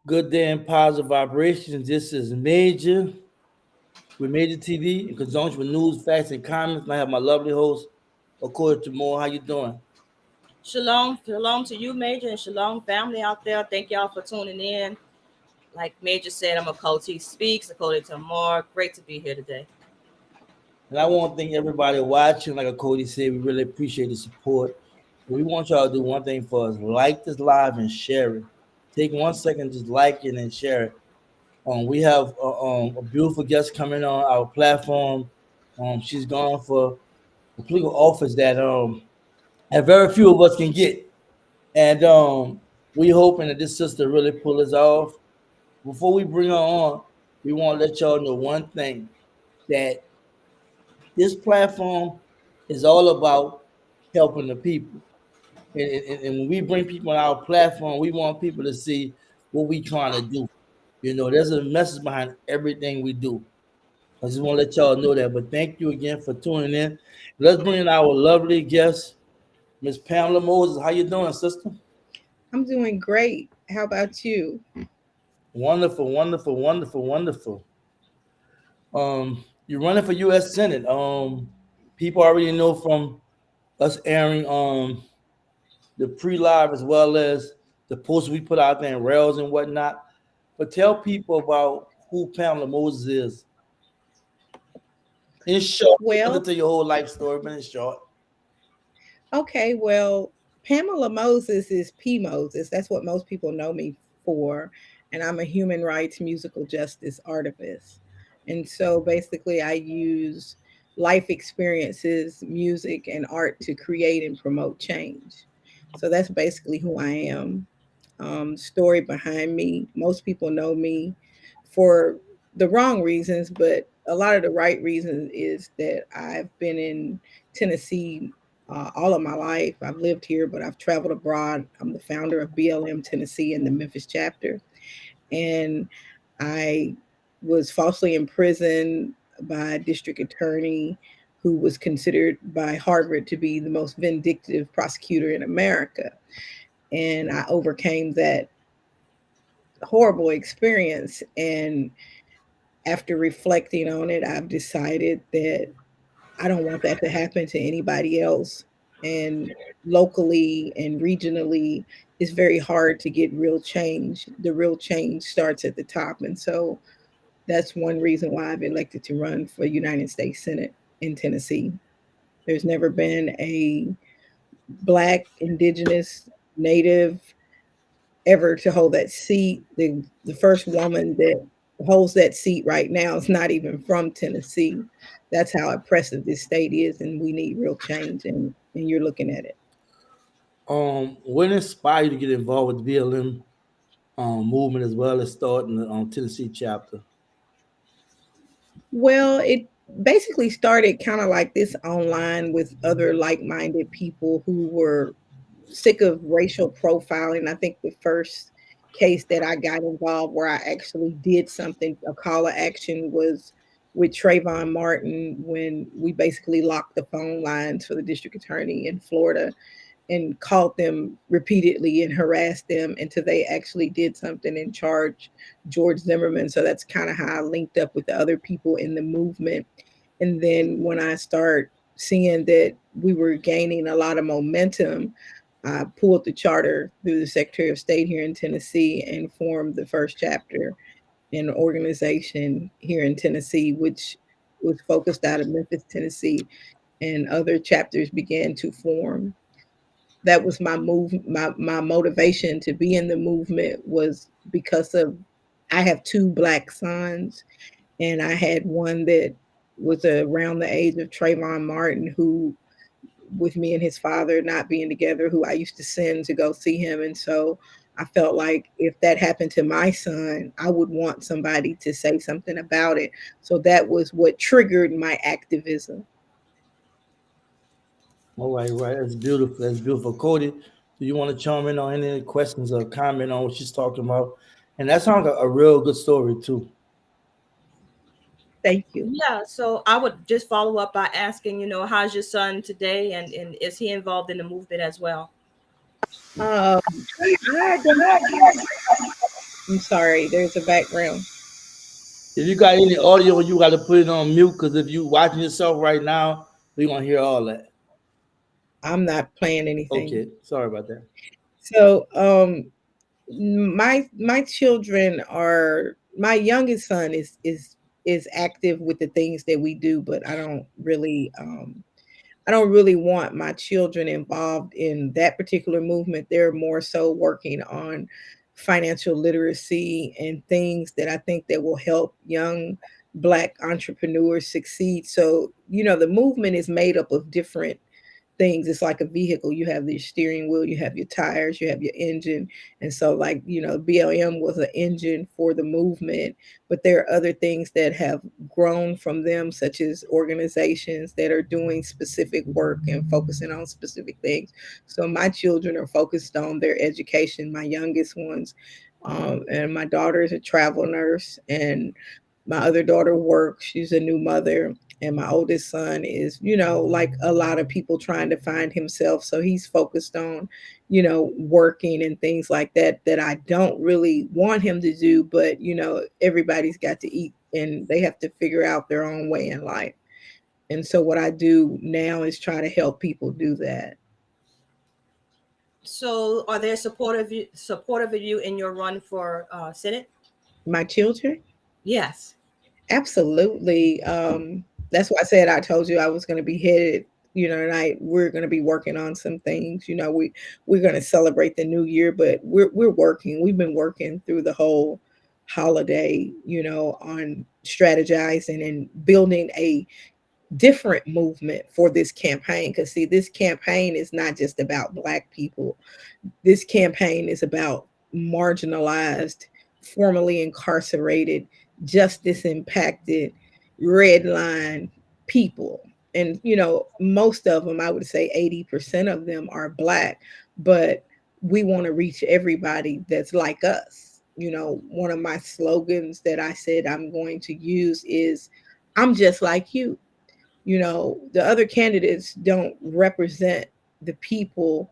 Good day and positive vibrations. This is Major with Major TV in conjunction with news, facts, and comments. And I have my lovely host, According to More. How you doing? Shalom, shalom to you, Major, and shalom, family out there. Thank y'all for tuning in. Like Major said, I'm a Coach T Speaks, according to more. Great to be here today. And I want to thank everybody watching. Like Cody said, we really appreciate the support. We want y'all to do one thing for us: like this live and share it. Take 1 second, just like it and share it. We have a beautiful guest coming on our platform. She's gone for a political office that very few of us can get. And we hoping that this sister really pull us off. Before we bring her on, we want to let y'all know one thing that this platform is all about helping the people. And when we bring people on our platform, we want people to see what we trying to do. There's a message behind everything we do. I just want to let y'all know that. But thank you again for tuning in. Let's bring in our lovely guest, Miss Pamela Moses. How you doing, sister? I'm doing great. How about you? Wonderful, wonderful, wonderful, wonderful. You're running for U.S. Senate. People already know from us airing the pre-live as well as the posts we put out there in rails and whatnot. But tell people about who Pamela Moses is. In short, you don't have Well, to tell your whole life story, but in short. okay, well, Pamela Moses is P. Moses. That's what most people know me for. And I'm a human rights musical justice artivist. And so basically, I use life experiences, music, and art to create and promote change. So that's basically who I am. Story behind me. Most people know me for the wrong reasons, but a lot of the right reasons is that I've been in Tennessee all of my life. I've lived here, but I've traveled abroad. I'm the founder of BLM Tennessee and the Memphis chapter. And I was falsely imprisoned by a district attorney who was considered by Harvard to be the most vindictive prosecutor in America. And I overcame that horrible experience. And after reflecting on it, I've decided that I don't want that to happen to anybody else. And locally and regionally, it's very hard to get real change. The real change starts at the top. And so that's one reason why I've elected to run for United States Senate in Tennessee. There's never been a Black, Indigenous, Native ever to hold that seat. The first woman that holds that seat right now is not even from Tennessee. That's how oppressive this state is, and we need real change. And you're looking at it. What inspired you to get involved with the BLM movement as well as starting the Tennessee chapter? Well, it basically started kind of like this online with other like-minded people who were sick of racial profiling. I think the first case that I got involved where I actually did something, a call to action, was with Trayvon Martin when we basically locked the phone lines for the district attorney in Florida and called them repeatedly and harassed them until they actually did something and charged George Zimmerman. So that's kind of how I linked up with the other people in the movement. And then when I start seeing that we were gaining a lot of momentum, I pulled the charter through the Secretary of State here in Tennessee and formed the first chapter in an organization here in Tennessee, which was focused out of Memphis, Tennessee, and other chapters began to form. That was my motivation to be in the movement was because of I have two Black sons, and I had one that was around the age of Trayvon Martin, who with me and his father not being together, who I used to send to go see him. And so I felt like if that happened to my son, I would want somebody to say something about it. So that was what triggered my activism. All right, right. That's beautiful. That's beautiful. Cody, do you want to chime in on any questions or comment on what she's talking about? And that sounds like a real good story too. Thank you. Yeah, so I would just follow up by asking, how's your son today, and is he involved in the movement as well? Um, I don't I'm sorry, there's a background. If you got any audio, you got to put it on mute because if you watching yourself right now, we gonna hear all that. I'm not playing anything. Okay, sorry about that. So, my children are my youngest son is active with the things that we do, but I don't really want my children involved in that particular movement. They're more so working on financial literacy and things that I think that will help young Black entrepreneurs succeed. So, the movement is made up of different things. It's like a vehicle. You have your steering wheel, you have your tires, you have your engine. And so, like, BLM was an engine for the movement, but there are other things that have grown from them, such as organizations that are doing specific work and focusing on specific things. So, my children are focused on their education, my youngest ones. And my daughter is a travel nurse, and my other daughter works. She's a new mother, and my oldest son is, like a lot of people, trying to find himself. So he's focused on, working and things like that that I don't really want him to do. But everybody's got to eat, and they have to figure out their own way in life. And so what I do now is try to help people do that. So, are they supportive of you in your run for Senate? My children, Yes. absolutely. That's why I said I told you I was going to be headed. And we're going to be working on some things. We're going to celebrate the new year, but we're working. We've been working through the whole holiday, on strategizing and building a different movement for this campaign. Because see, this campaign is not just about Black people. This campaign is about marginalized, formerly incarcerated, justice impacted, red line people. And, most of them, I would say 80% of them are Black, but we want to reach everybody that's like us. One of my slogans that I said I'm going to use is, I'm just like you. The other candidates don't represent the people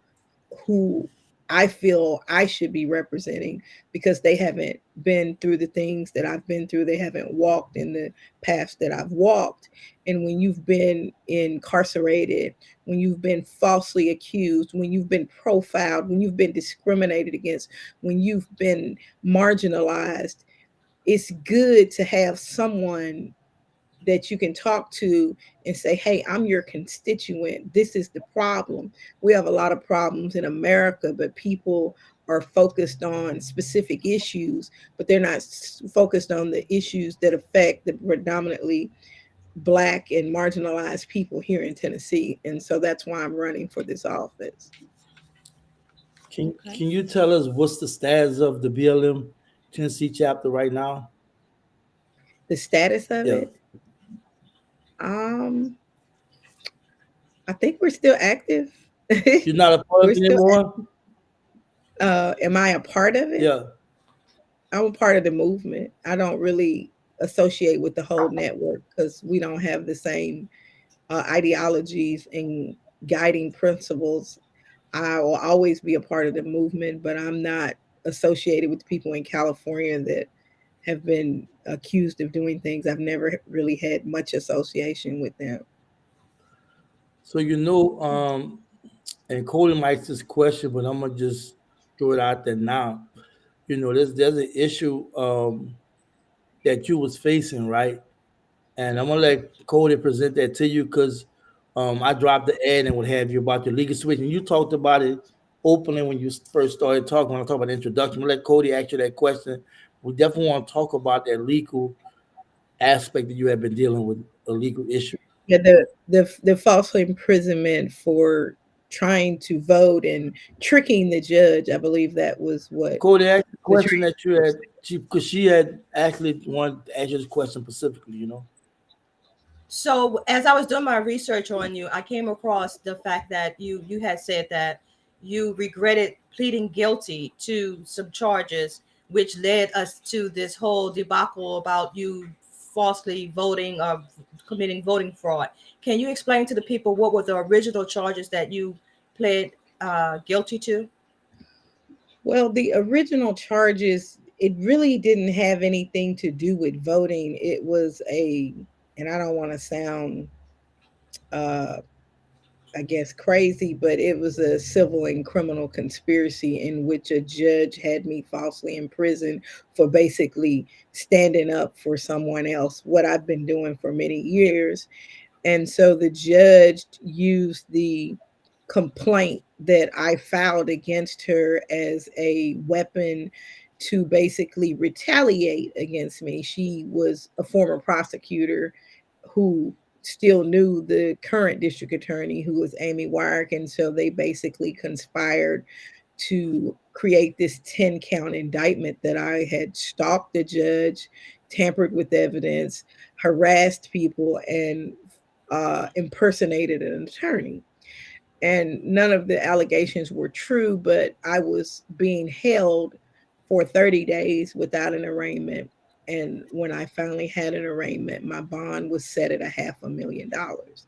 who I feel I should be representing, because they haven't been through the things that I've been through. They haven't walked in the paths that I've walked. And when you've been incarcerated, when you've been falsely accused, when you've been profiled, when you've been discriminated against, when you've been marginalized, it's good to have someone that you can talk to and say, hey, I'm your constituent. This is the problem. We have a lot of problems in America, but people are focused on specific issues, but they're not focused on the issues that affect the predominantly Black and marginalized people here in Tennessee. And so that's why I'm running for this office. Can Okay. can you tell us what's the status of the BLM Tennessee chapter right now? The status of Yeah, it, um, I think we're still active. you're not a part of We're it still, anymore. am I a part of it? Yeah. I'm a part of the movement. I don't really associate with the whole network because we don't have the same ideologies and guiding principles. I will always be a part of the movement, but I'm not associated with people in California that have been accused of doing things. I've never really had much association with them. So and Cody likes this question, but I'm gonna just throw it out there now. There's an issue that you was facing, right? And I'm gonna let Cody present that to you because I dropped the ad and what have you about your legal switch, and you talked about it openly when you first started talking. When I talk about the introduction, we'll let Cody ask you that question. We definitely want to talk about that legal aspect that you have been dealing with, a legal issue. Yeah, the false imprisonment for trying to vote and tricking the judge. I believe that was what Cody asked the the question that you had, because she had actually wanted to ask you this question specifically. So, as I was doing my research on you, I came across the fact that you had said that you regretted pleading guilty to some charges, which led us to this whole debacle about you falsely voting or committing voting fraud. Can you explain to the people what were the original charges that you pled guilty to? Well, the original charges it really didn't have anything to do with voting. It was and I don't want to sound, uh, I guess, crazy, but it was a civil and criminal conspiracy in which a judge had me falsely imprisoned for basically standing up for someone else, what I've been doing for many years. And so the judge used the complaint that I filed against her as a weapon to basically retaliate against me. She was a former prosecutor who still knew the current district attorney, who was Amy Wyrick. And so they basically conspired to create this 10 count indictment that I had stalked the judge, tampered with evidence, harassed people, and impersonated an attorney. And none of the allegations were true, but I was being held for 30 days without an arraignment. And when I finally had an arraignment, my bond was set at $500,000.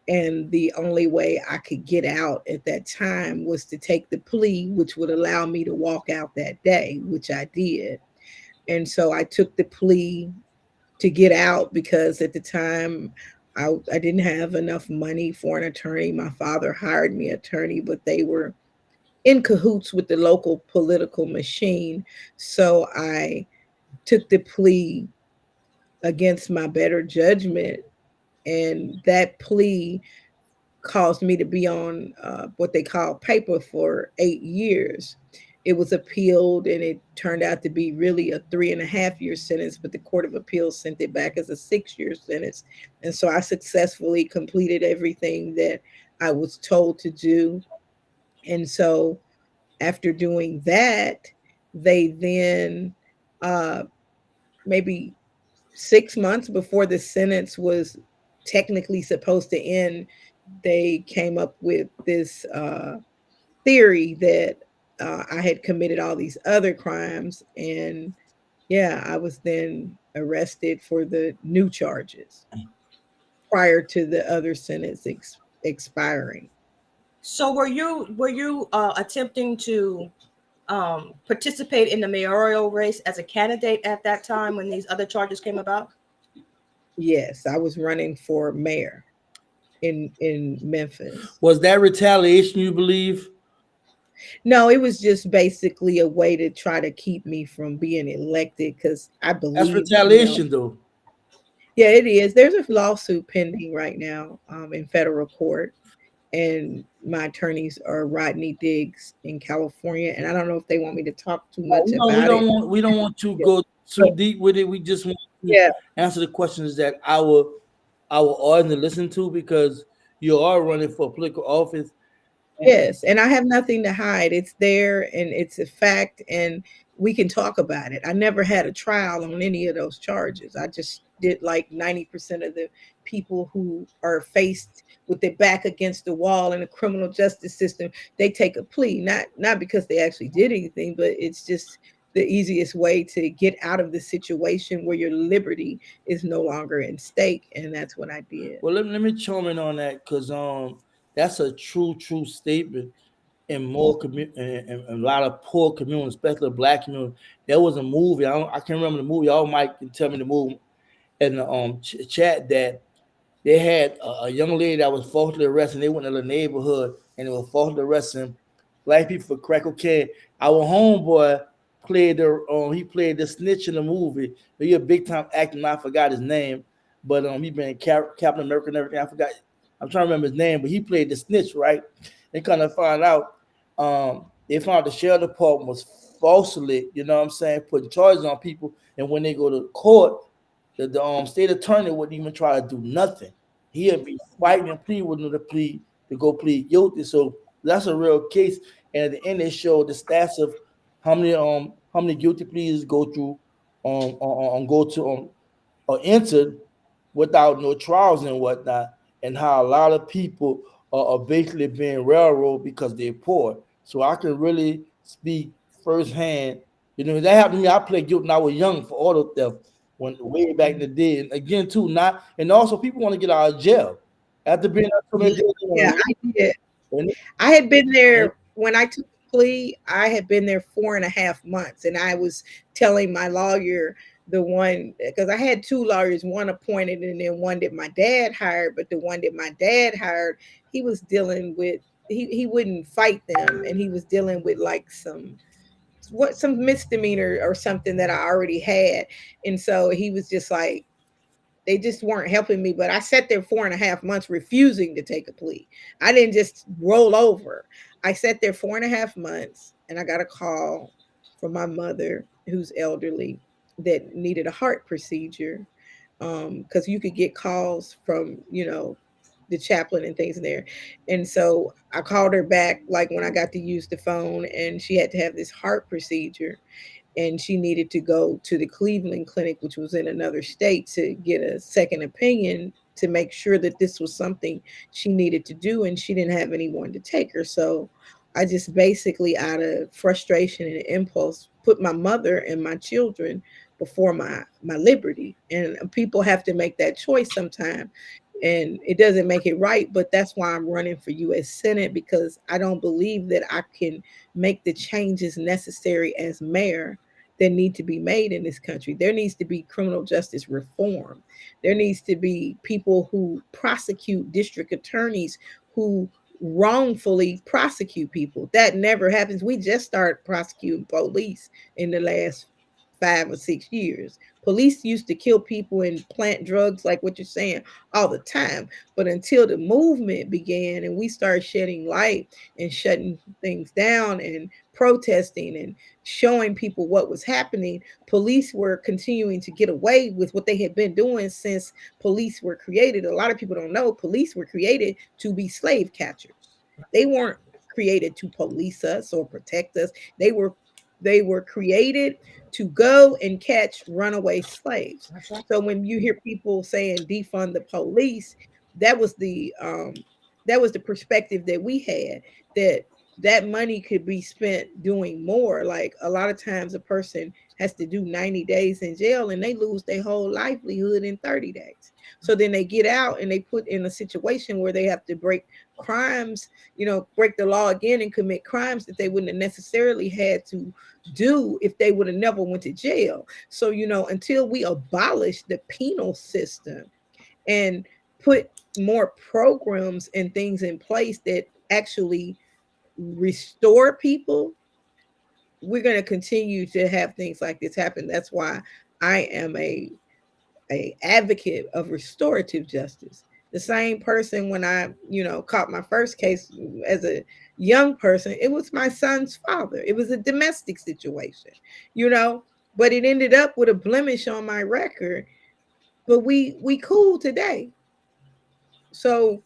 And the only way I could get out at that time was to take the plea, which would allow me to walk out that day, which I did. And so I took the plea to get out because at the time I didn't have enough money for an attorney. My father hired me an attorney, but they were in cahoots with the local political machine. So I took the plea against my better judgment, and that plea caused me to be on what they call paper for 8 years. It was appealed and it turned out to be really a 3.5 year sentence, but the Court of Appeals sent it back as a 6 year sentence. And so I successfully completed everything that I was told to do. And so after doing that, they then, uh, maybe 6 months before the sentence was technically supposed to end, they came up with this theory that I had committed all these other crimes. And yeah, I was then arrested for the new charges prior to the other sentence expiring. So were you attempting to participate in the mayoral race as a candidate at that time when these other charges came about? Yes, I was running for mayor in Memphis. Was that retaliation, you believe? No, it was just basically a way to try to keep me from being elected because I That's believe, retaliation, though. yeah, it is. There's a lawsuit pending right now in federal court, and my attorneys are Rodney Diggs in California. And I don't know if they want me to talk too Oh, much about it. we don't want to Yeah, go too but deep with it. We just want to yeah, answer the questions that our audience listen to because you are running for political office. And yes, and I have nothing to hide. It's there and it's a fact, and we can talk about it. I never had a trial on any of those charges. I just did like 90% of the people who are faced with their back against the wall in the criminal justice system. They take a plea, not because they actually did anything, but it's just the easiest way to get out of the situation where your liberty is no longer in stake, and that's what I did. well, let me chime in on that because that's a true statement in more in a lot of poor communities, especially black communities. There was a movie. I can't remember the movie. Y'all might can tell me the movie in the chat that they had a young lady that was falsely arrested. And they went to the neighborhood and they were falsely arresting black people for crack cocaine. Our homeboy played he played the snitch in the movie. He a big time actor. And I forgot his name, but he been in Captain America and everything. I forgot. I'm trying to remember his name, but he played the snitch, right? They kind of find out. They found the sheriff department was falsely, you know what I'm saying, putting charges on people, and when they go to court, the state attorney wouldn't even try to do nothing. He'd be fighting and pleading with them to go plead guilty. So that's a real case. And at the end, they showed the stats of how many guilty pleas go through go to or entered without no trials and whatnot, and how a lot of people are basically being railroaded because they're poor. So I can really speak firsthand. You know, that happened to me. I played guilty when I was young for auto theft when way back in the day. And again, too, not and also people want to get out of jail. After being out so many Yeah, jail, they want yeah, to I did. leave. I had been And there when I took the plea, I had been there 4.5 months, and I was telling my lawyer, the one, because I had two lawyers, one appointed and then one that my dad hired, but the one that my dad hired, he was dealing with, he wouldn't fight them, and he was dealing with like some misdemeanor or something that I already had. And so he was just like, they just weren't helping me. But I sat there 4.5 months refusing to take a plea. I didn't just roll over. I sat there 4.5 months, and I got a call from my mother, who's elderly, that needed a heart procedure. Because you could get calls from, the chaplain and things in there. And so I called her back, like when I got to use the phone, and she had to have this heart procedure, and she needed to go to the Cleveland clinic, which was in another state, to get a second opinion to make sure that this was something she needed to do, and she didn't have anyone to take her. So I just basically, out of frustration and impulse, put my mother and my children before my liberty. And people have to make that choice sometime, and it doesn't make it right. But that's why I'm running for U.S. Senate, because I don't believe that I can make the changes necessary as mayor that need to be made in this country. There needs to be criminal justice reform. There needs to be people who prosecute, district attorneys who wrongfully prosecute people. That never happens. We just started prosecuting police in the last 5 or 6 years. Police used to kill people and plant drugs, like what you're saying, all the time. But until the movement began and we started shedding light and shutting things down and protesting and showing people what was happening, police were continuing to get away with what they had been doing since police were created. A lot of people don't know police were created to be slave catchers. They weren't created to police us or protect us. They were created to go and catch runaway slaves. That's right. So when you hear people saying defund the police, that was the perspective that we had, that that money could be spent doing more. Like a lot of times a person has to do 90 days in jail and they lose their whole livelihood in 30 days. So then they get out and they put in a situation where they have to break crimes, break the law again and commit crimes that they wouldn't have necessarily had to do if they would have never went to jail. So, until we abolish the penal system and put more programs and things in place that actually restore people, we're going to continue to have things like this happen. That's why I am a advocate of restorative justice. The same person, when I, caught my first case as a young person, it was my son's father. It was a domestic situation, you know, but it ended up with a blemish on my record. But we cool today. So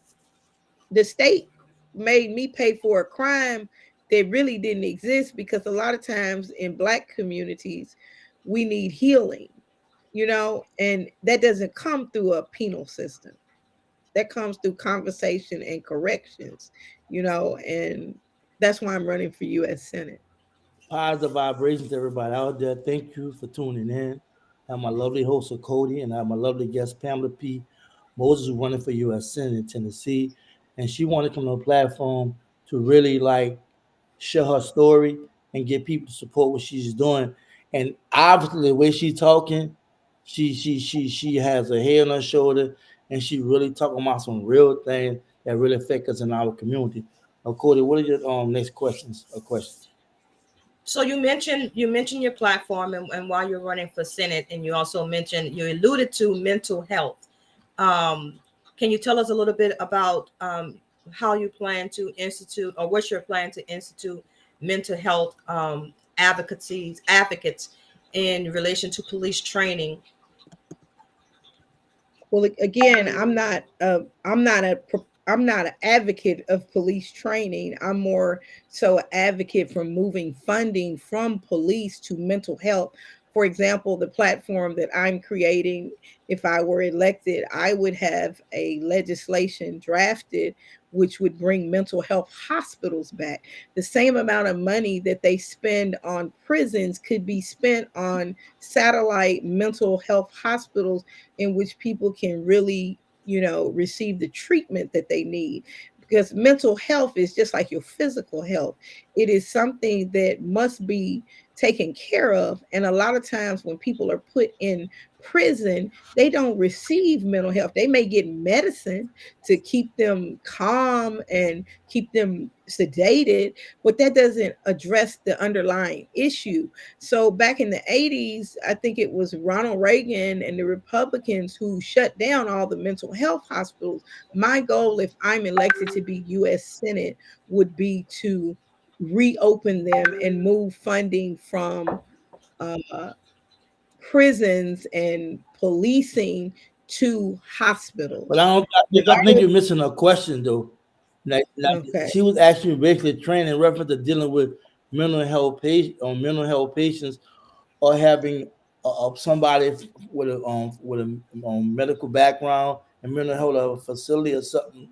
the state made me pay for a crime that really didn't exist, because a lot of times in black communities we need healing, and that doesn't come through a penal system. That comes through conversation and corrections, and that's why I'm running for US Senate. Positive vibrations, everybody out there. Thank you for tuning in. I'm my lovely host of Cody, and I have my lovely guest Pamela P. Moses, who's running for U.S. Senate in Tennessee, and she wanted to come on the platform to really like share her story and get people to support what she's doing. And obviously, the way she's talking, she has a head on her shoulder, and she really talking about some real things that really affect us in our community. Cody, what are your next questions or questions? So you mentioned your platform, and while you're running for Senate, and you also mentioned, you alluded to mental health. Um, can you tell us a little bit about how you plan to institute, or what's your plan to institute mental health advocates in relation to police training? Well, again, I'm not an advocate of police training. I'm more so an advocate for moving funding from police to mental health. For example, the platform that I'm creating, if I were elected, I would have a legislation drafted which would bring mental health hospitals back. The same amount of money that they spend on prisons could be spent on satellite mental health hospitals in which people can really, receive the treatment that they need. because mental health is just like your physical health. It is something that must be taken care of. And a lot of times when people are put in prison, they don't receive mental health. They may get medicine to keep them calm and keep them sedated, but that doesn't address the underlying issue. So back in the 80s, I think it was Ronald Reagan and the Republicans who shut down all the mental health hospitals. My goal, if I'm elected to be US Senate, would be to reopen them and move funding from uh, prisons and policing to But hospitals. I don't. I think you're missing a question though. Like Okay. she was actually basically trained in reference to dealing with mental health patients or having somebody with a medical background and mental health of a facility or something,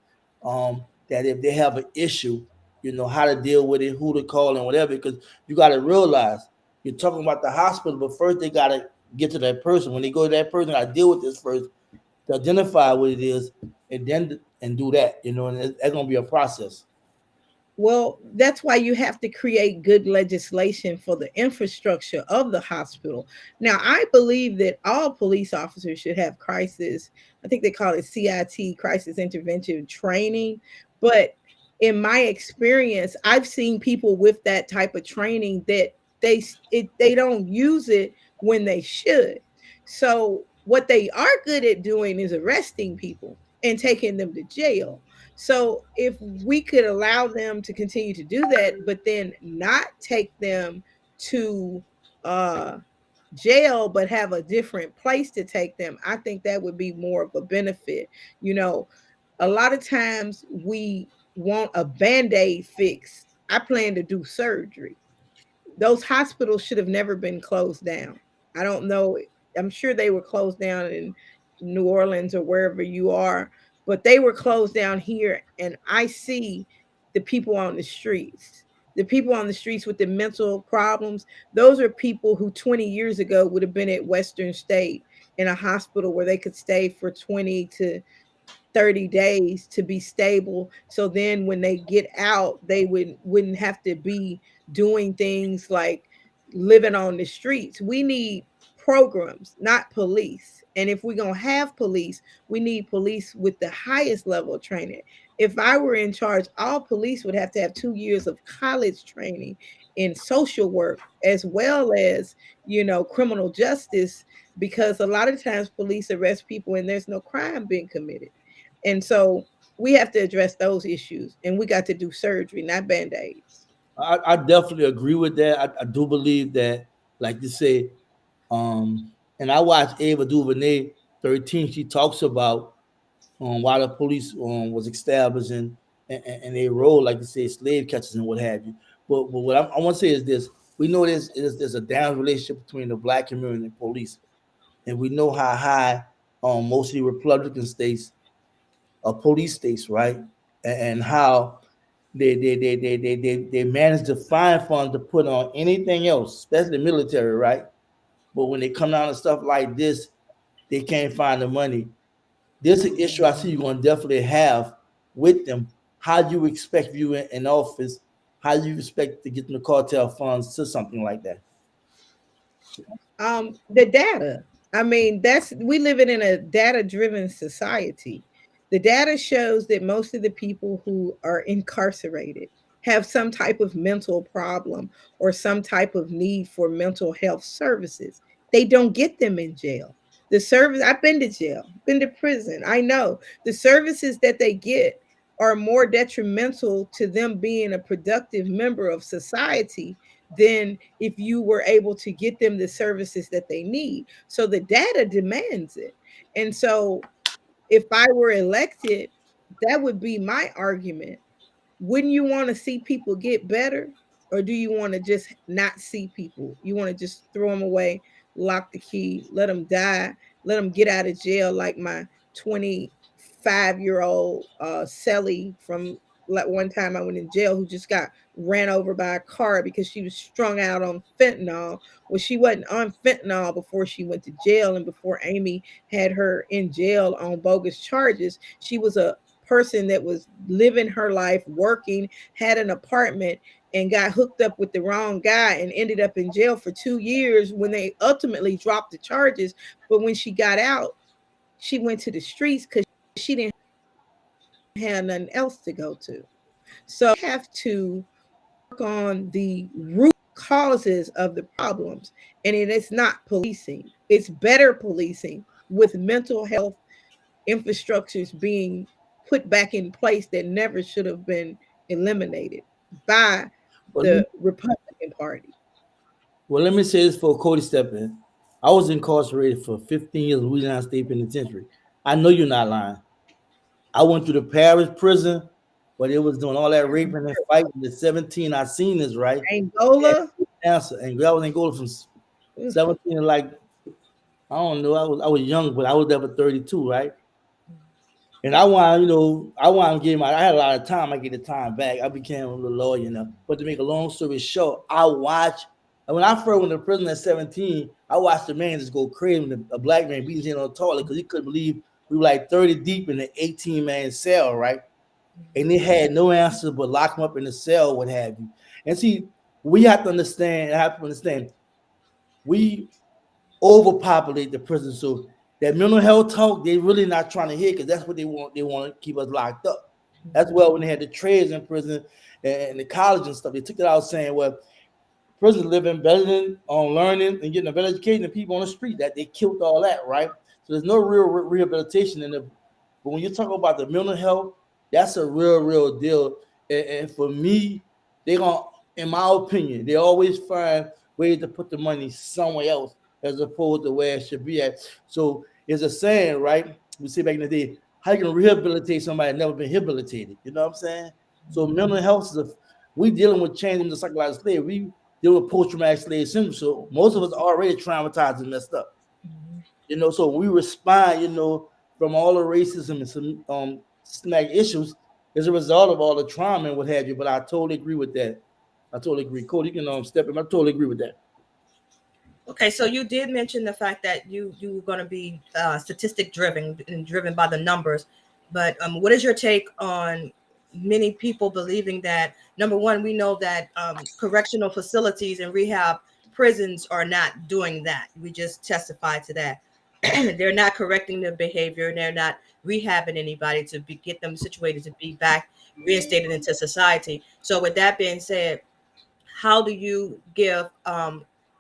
that if they have an issue, you know how to deal with it, who to call and whatever. Because you got to realize you're talking about the hospital, but first they got to get to that person. When they go to that person, got to deal with this first to identify what it is, and then and do that. You know, and that's gonna be a process. Well, that's why you have to create good legislation for the infrastructure of the hospital. Now, I believe that all police officers should have crisis, I think they call it CIT, crisis intervention training. But in my experience, I've seen people with that type of training that they don't use it when they should. So, what they are good at doing is arresting people and taking them to jail. So if we could allow them to continue to do that, but then not take them to uh, jail, but have a different place to take them, I think that would be more of a benefit. You know, a lot of times we want a band aid fix. I plan to do surgery. Those hospitals should have never been closed down. I don't know. I'm sure they were closed down in New Orleans or wherever you are, but they were closed down here. And I see the people on the streets. The people on the streets with the mental problems, those are people who 20 years ago would have been at Western State in a hospital where they could stay for 20 to 30 days to be stable, so then when they get out they wouldn't have to be doing things like living on the streets. We need programs, not police. And if we're going to have police, we need police with the highest level of training. If I were in charge, all police would have to have 2 years of college training in social work as well as, criminal justice, because a lot of times police arrest people and there's no crime being committed. And so we have to address those issues, and we got to do surgery, not band-aids. I definitely agree with that. I do believe that, like you say, and I watched Ava DuVernay 13. She talks about why the police was establishing and they role, like you say, slave catchers and what have you. But what I want to say is this: we know there's a down relationship between the black community and police, and we know how high mostly Republican states police states, right? And how they manage to find funds to put on anything else, especially military, right? But when they come down to stuff like this, they can't find the money. This is an issue I see you're going to definitely have with them. How do you expect you in office? How do you expect to get the cartel funds to something like that? The data. I mean, that's we living in a data-driven society. The data shows that most of the people who are incarcerated have some type of mental problem or some type of need for mental health services. They don't get them in jail. The service, I've been to jail, been to prison. I know the services that they get are more detrimental to them being a productive member of society than if you were able to get them the services that they need. So the data demands it. And so if I were elected, that would be my argument. Wouldn't you want to see people get better? Or do you want to just not see people? You want to just throw them away, lock the key, let them die, let them get out of jail like my 25-year-old Sally from like one time I went in jail, who just got ran over by a car because she was strung out on fentanyl. Well, she wasn't on fentanyl before she went to jail, and before Amy had her in jail on bogus charges, she was a person that was living her life, working, had an apartment, and got hooked up with the wrong guy and ended up in jail for 2 years when they ultimately dropped the charges. But when she got out, she went to the streets because she didn't have nothing else to go to. So we have to work on the root causes of the problems. And it is not policing, it's better policing with mental health infrastructures being put back in place that never should have been eliminated by Well, the Republican Party. let me say this for Cody step in. I was incarcerated for 15 years in Louisiana State Penitentiary. I know you're not lying. I went through the Paris prison where they was doing all that raping and fighting. At 17, I seen this, right? Angola. Answer. And I was in Angola from 17 to like, I don't know, I was young, but I was there for 32, right? And I want, I want to give my. I had a lot of time. I get the time back. I became a little lawyer, But to make a long story short, I watched. And when I first went to prison at 17, I watched the man just go crazy. A black man beating his head on the toilet because he couldn't believe we were like 30 deep in an 18-man cell, right? And they had no answer but lock him up in the cell, what have you. And see, we have to understand. We overpopulate the prison. So that mental health talk, they really not trying to hear because that's what they want. They want to keep us locked up. That's why when they had the trades in prison and the college and stuff, they took it out saying, well, prison living better than on learning and getting a better education than people on the street. That they killed all that, right? So there's no real rehabilitation in the. But when you talk about the mental health, that's a real deal. And for me, they gonna, in my opinion, they always find ways to put the money somewhere else as opposed to where it should be at. So it's a saying, right? We say back in the day, how you can rehabilitate somebody that never been rehabilitated? You know what I'm saying? So mental health is we dealing with changing the psychological slave. We deal with post-traumatic slave syndrome. So most of us already traumatized and messed up. So we respond, from all the racism and some systematic issues as a result of all the trauma and what have you. But I totally agree with that. I totally agree. Cody, you can step in. I totally agree with that. Okay, so you did mention the fact that you were going to be statistic driven and driven by the numbers, but what is your take on many people believing that, number one, we know that correctional facilities and rehab prisons are not doing that. We just testified to that. They're not correcting their behavior. They're not rehabbing anybody to get them situated to be back reinstated into society. So with that being said, how do you give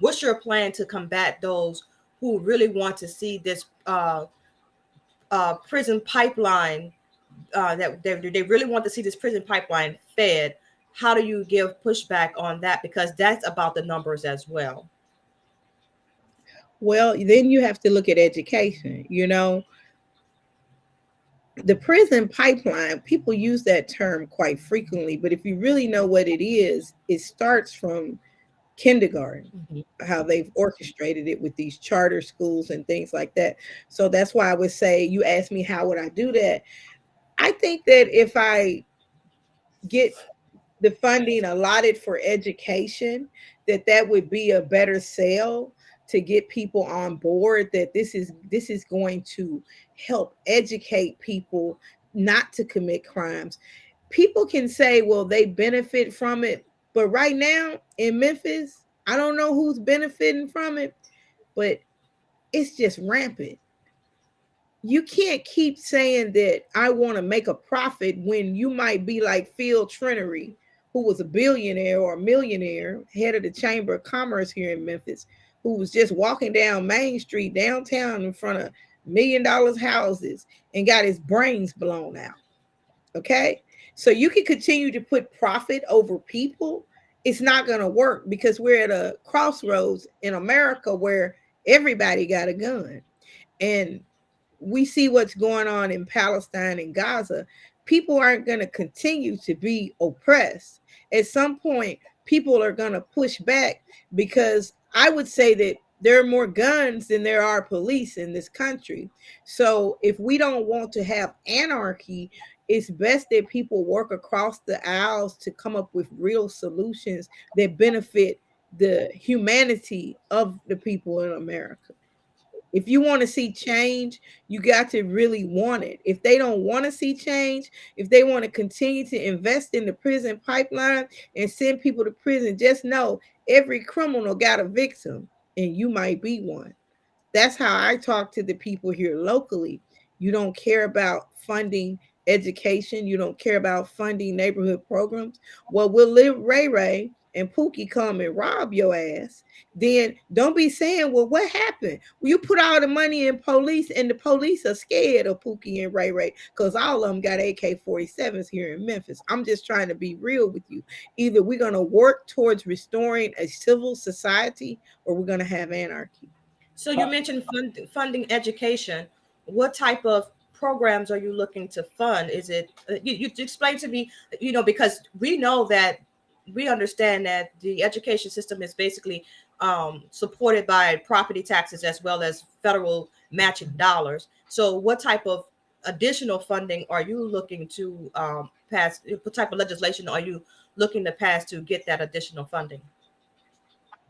what's your plan to combat those who really want to see this prison pipeline that they really want to see this prison pipeline fed? How do you give pushback on that, because that's about the numbers as well? Well, then you have to look at education. The prison pipeline, people use that term quite frequently, but if you really know what it starts from kindergarten, how they've orchestrated it with these charter schools and things like that. So that's why I would say, you asked me how would I do that. I think that if I get the funding allotted for education, that would be a better sell to get people on board, that this is going to help educate people not to commit crimes. People can say, well, they benefit from it, but right now in Memphis, I don't know who's benefiting from it, but it's just rampant. You can't keep saying that I want to make a profit when you might be like Phil Trinery, who was a billionaire or a millionaire, head of the Chamber of Commerce here in Memphis, who was just walking down Main Street downtown in front of $1 million houses and got his brains blown out. Okay. So you can continue to put profit over people. It's not going to work because we're at a crossroads in America where everybody got a gun. And we see what's going on in Palestine and Gaza. People aren't going to continue to be oppressed. At some point, people are going to push back, because I would say that there are more guns than there are police in this country. So if we don't want to have anarchy, it's best that people work across the aisles to come up with real solutions that benefit the humanity of the people in America. If you want to see change, you got to really want it. If they don't want to see change, if they want to continue to invest in the prison pipeline and send people to prison, just know every criminal got a victim, and you might be one. That's how I talk to the people here locally. You don't care about funding education. You don't care about funding neighborhood programs. Well, we'll let Ray Ray and Pookie come and rob your ass. Then don't be saying, well, what happened? Well, you put all the money in police, and the police are scared of Pookie and Ray Ray because all of them got AK-47s here in Memphis. I'm just trying to be real with you. Either we're going to work towards restoring a civil society, or we're going to have anarchy. So you mentioned funding education. What type of programs are you looking to fund? Is it you explain to me, because we know that we understand that the education system is basically supported by property taxes as well as federal matching dollars. So what type of additional funding are you looking to pass? What type of legislation are you looking to pass to get that additional funding?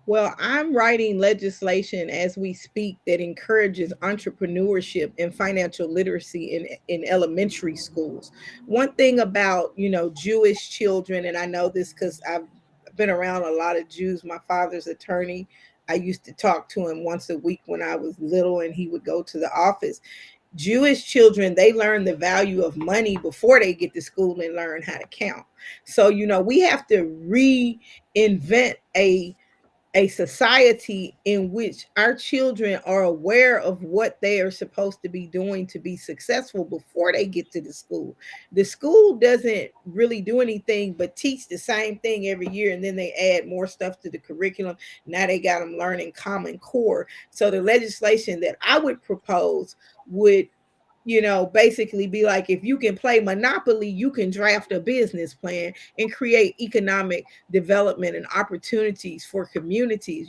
Well, I'm writing legislation as we speak that encourages entrepreneurship and financial literacy in elementary schools. One thing about, Jewish children, and I know this because I've been around a lot of Jews. My father's attorney. I used to talk to him once a week when I was little, and he would go to the office. Jewish children, they learn the value of money before they get to school and learn how to count. So, we have to reinvent a society in which our children are aware of what they are supposed to be doing to be successful before they get to the school. The school doesn't really do anything but teach the same thing every year, and then they add more stuff to the curriculum. Now they got them learning Common Core. So the legislation that I would propose would basically be like, if you can play Monopoly, you can draft a business plan and create economic development and opportunities for communities.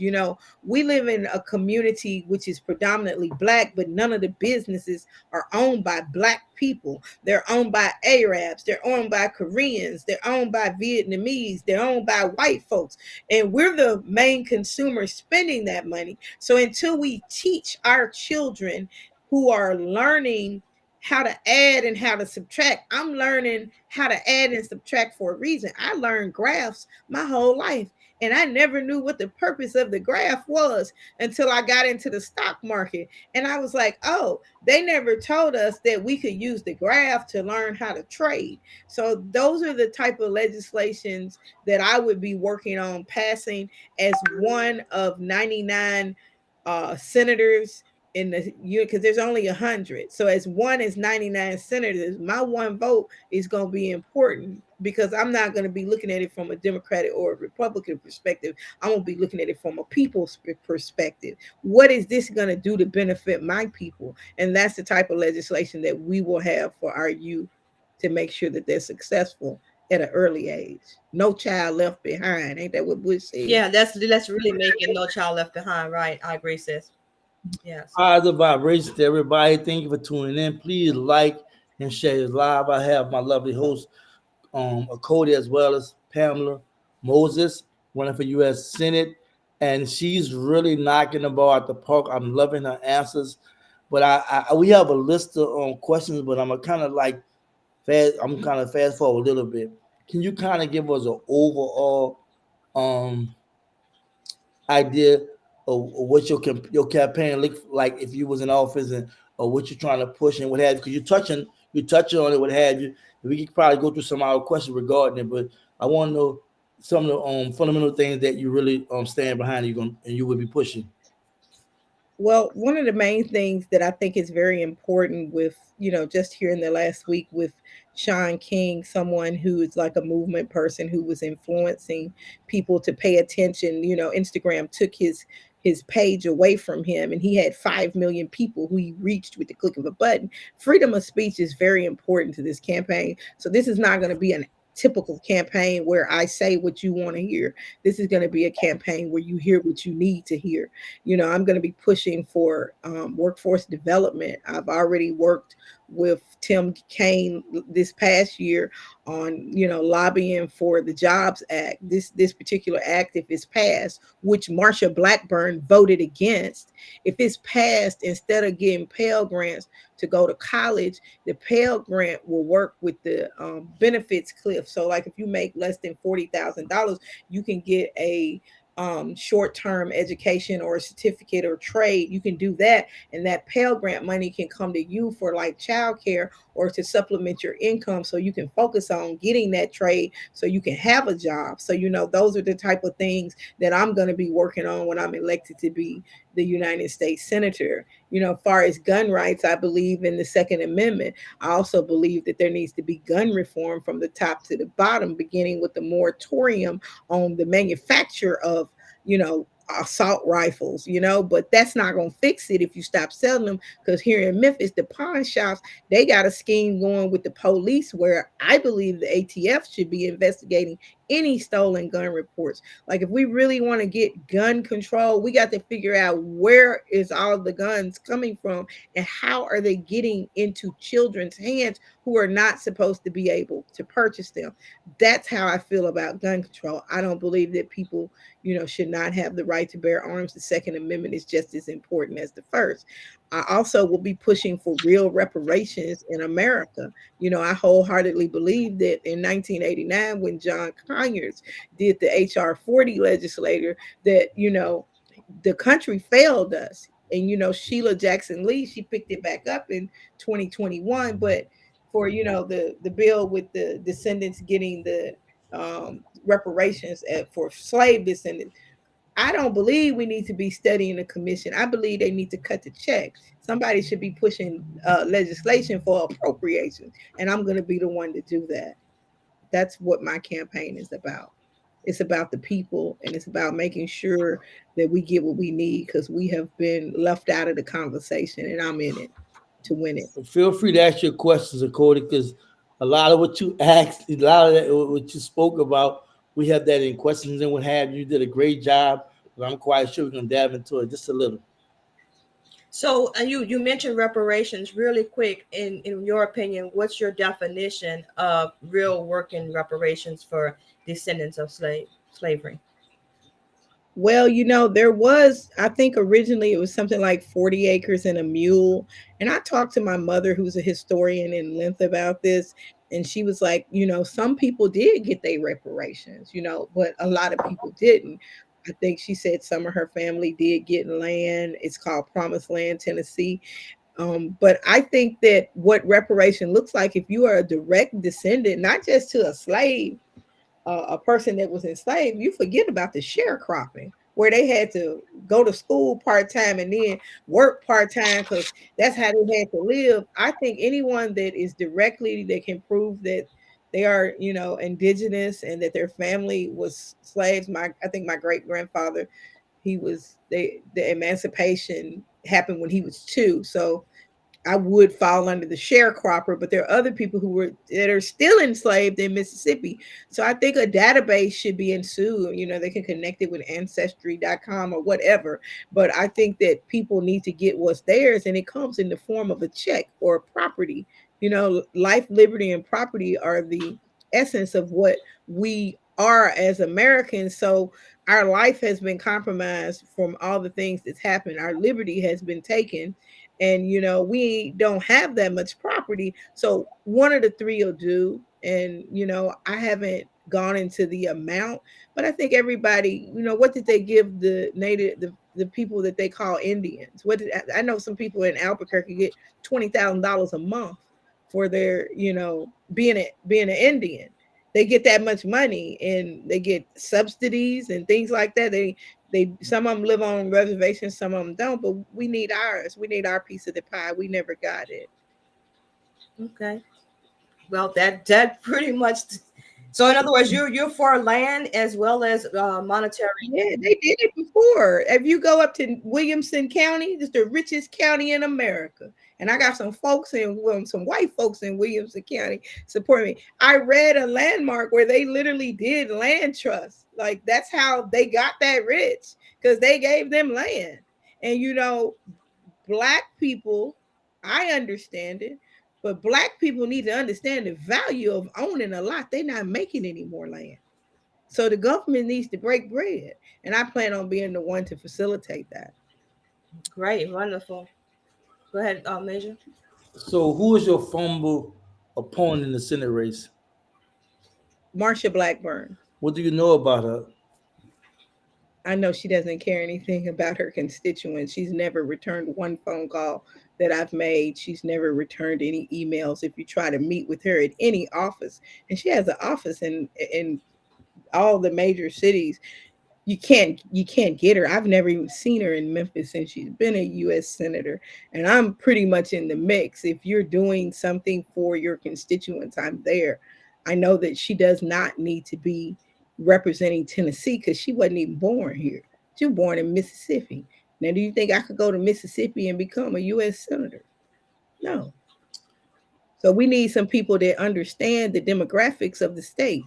We live in a community which is predominantly Black, but none of the businesses are owned by Black people. They're owned by Arabs, they're owned by Koreans, they're owned by Vietnamese, they're owned by white folks. And we're the main consumers spending that money. So until we teach our children who are learning how to add and how to subtract. I'm learning how to add and subtract for a reason. I learned graphs my whole life, and I never knew what the purpose of the graph was until I got into the stock market. And I was like, oh, they never told us that we could use the graph to learn how to trade. So those are the type of legislations that I would be working on passing as one of 99 senators in the because there's only 100. So as one as 99 senators, my one vote is going to be important, because I'm not going to be looking at it from a Democratic or a Republican perspective. I'm going to be looking at it from a people's perspective. What is this going to do to benefit my people? And that's the type of legislation that we will have for our youth to make sure that they're successful at an early age. No child left behind. Ain't that what Bush said? Yeah, that's really making no child left behind. Right. I agree, sis. Yes. Positive vibrations to everybody. Thank you for tuning in. Please like and share this live. I have my lovely host, Cody, as well as Pamela Moses, running for U.S. Senate, and she's really knocking the ball at the park. I'm loving her answers, but we have a list of questions, but I'm kind of fast forward a little bit. Can you kind of give us an overall idea of what your campaign look like if you was in office, and or what you're trying to push and what have you? Because you're touching on it, what have you. We could probably go through some of our questions regarding it, but I want to know some of the fundamental things that you really stand behind and you would be pushing. Well, one of the main things that I think is very important with, just here in the last week with Sean King, someone who is like a movement person who was influencing people to pay attention. Instagram took his page away from him, and he had 5 million people who he reached with the click of a button. Freedom of speech is very important to this campaign. So this is not going to be an typical campaign where I say what you want to hear. This is going to be a campaign where you hear what you need to hear. I'm going to be pushing for workforce development. I've already worked with Tim Kaine this past year on lobbying for the Jobs Act. This particular act, if it's passed, which Marsha Blackburn voted against, if it's passed, instead of getting Pell grants to go to college, the Pell grant will work with the benefits cliff. So, like if you make less than $40,000, you can get a short-term education or a certificate or trade. You can do that, and that Pell grant money can come to you for like childcare or to supplement your income, so you can focus on getting that trade so you can have a job. So those are the type of things that I'm going to be working on when I'm elected to be the United States Senator. As far as gun rights, I believe in the Second Amendment. I also believe that there needs to be gun reform from the top to the bottom, beginning with the moratorium on the manufacture of, assault rifles, but that's not going to fix it if you stop selling them. Because here in Memphis, the pawn shops, they got a scheme going with the police where I believe the ATF should be investigating any stolen gun reports. Like if we really want to get gun control, we got to figure out where is all the guns coming from and how are they getting into children's hands who are not supposed to be able to purchase them. That's how I feel about gun control. I don't believe that people, should not have the right to bear arms. The Second Amendment is just as important as the first. I also will be pushing for real reparations in America. I wholeheartedly believe that in 1989, when John Conyers did the HR 40 legislature, that, the country failed us. And, Sheila Jackson Lee, she picked it back up in 2021. But for, the bill with the descendants getting the reparations for slave descendants, I don't believe we need to be studying the commission. I believe they need to cut the check. Somebody should be pushing legislation for appropriations, and I'm going to be the one to do that. That's what my campaign is about. It's about the people, and it's about making sure that we get what we need because we have been left out of the conversation, and I'm in it to win it. Feel free to ask your questions, Cody, because a lot of what you asked, a lot of that, what you spoke about, we have that in questions and what have you. You did a great job, but I'm quite sure we're gonna dive into it just a little. So, and you mentioned reparations really quick. In your opinion, what's your definition of real working reparations for descendants of slavery? Well, there was, I think originally it was something like 40 acres and a mule. And I talked to my mother, who's a historian in length about this. And she was like, some people did get their reparations, but a lot of people didn't. I think she said some of her family did get land. It's called Promised Land, Tennessee. But I think that what reparation looks like, if you are a direct descendant, not just to a slave, a person that was enslaved, you forget about the sharecropping, where they had to go to school part-time and then work part-time because that's how they had to live. I think anyone that is directly, that can prove that they are, indigenous and that their family was slaves. I think my great grandfather, the emancipation happened when he was 2. So I would fall under the sharecropper, but there are other people that are still enslaved in Mississippi. So I think a database should be ensued. They can connect it with ancestry.com or whatever. But I think that people need to get what's theirs, and it comes in the form of a check or property. Life, liberty, and property are the essence of what we are as Americans. So our life has been compromised from all the things that's happened. Our liberty has been taken, and we don't have that much property. So one of the three will do. And I haven't gone into the amount, but I think everybody, what did they give the native, the people that they call Indians? I know some people in Albuquerque get $20,000 a month for their being an Indian. They get that much money, and they get subsidies and things like that. They some of them live on reservations, some of them don't, but we need ours. We need our piece of the pie. We never got it. Okay. Well, that pretty much. So in other words, you're for land as well as monetary. Yeah, they did it before. If you go up to Williamson County, it's the richest county in America. And I got some folks in some white folks in Williamson County support me. I read a landmark where they literally did land trust. Like that's how they got that rich because they gave them land. And black people, I understand it, but black people need to understand the value of owning a lot. They're not making any more land. So the government needs to break bread. And I plan on being the one to facilitate that. Great, wonderful. Go ahead, Major. So, who is your former opponent in the Senate race? Marsha Blackburn. What do you know about her? I know she doesn't care anything about her constituents. She's never returned one phone call that I've made. She's never returned any emails. If you try to meet with her at any office, and she has an office in all the major cities, you can't get her. I've never even seen her in Memphis since she's been a US senator, and I'm pretty much in the mix. If you're doing something for your constituents, I'm there. I know that she does not need to be representing Tennessee because she wasn't even born here. She was born in Mississippi. Now, do you think I could go to Mississippi and become a US senator? No. So we need some people that understand the demographics of the state.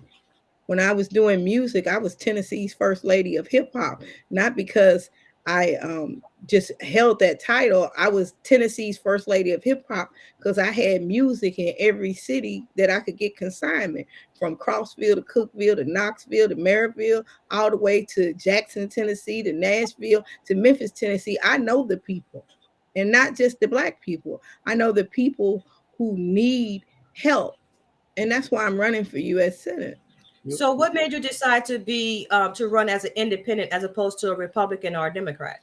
When I was doing music, I was Tennessee's first lady of hip hop, not because I just held that title. I was Tennessee's first lady of hip hop because I had music in every city that I could get consignment, from Crossville to Cookville to Knoxville to Maryville, all the way to Jackson, Tennessee, to Nashville, to Memphis, Tennessee. I know the people, and not just the black people. I know the people who need help, and that's why I'm running for U.S. Senate. So, what made you decide to be to run as an independent as opposed to a Republican or a Democrat?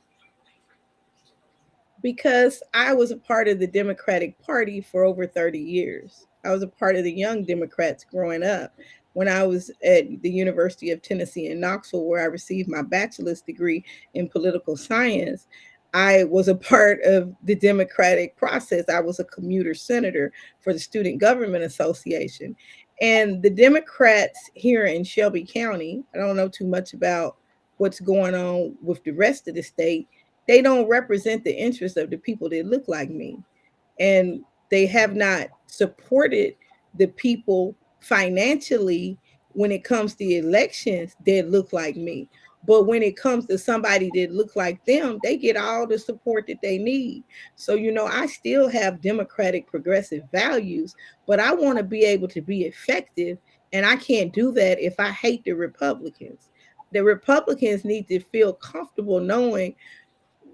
Because I was a part of the Democratic Party for over 30 years. I was a part of the Young Democrats growing up. When I was at the University of Tennessee in Knoxville, where I received my bachelor's degree in political science, I was a part of the democratic process. I was a commuter senator for the Student Government Association. And the Democrats here in Shelby County, I don't know too much about what's going on with the rest of the state, they don't represent the interests of the people that look like me. And they have not supported the people financially when it comes to elections that look like me. But when it comes to somebody that look like them, they get all the support that they need. So, I still have democratic progressive values, but I want to be able to be effective. And I can't do that if I hate the Republicans. The Republicans need to feel comfortable knowing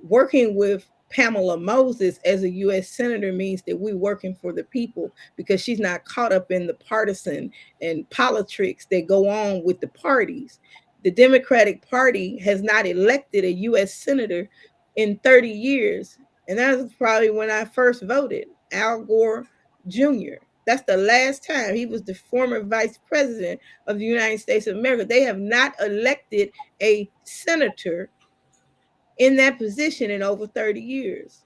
working with Pamela Moses as a U.S. Senator means that we're working for the people because she's not caught up in the partisan and politics that go on with the parties. The Democratic Party has not elected a U.S. Senator in 30 years. And that was probably when I first voted, Al Gore Jr. That's the last time. He was the former vice president of the United States of America. They have not elected a senator in that position in over 30 years.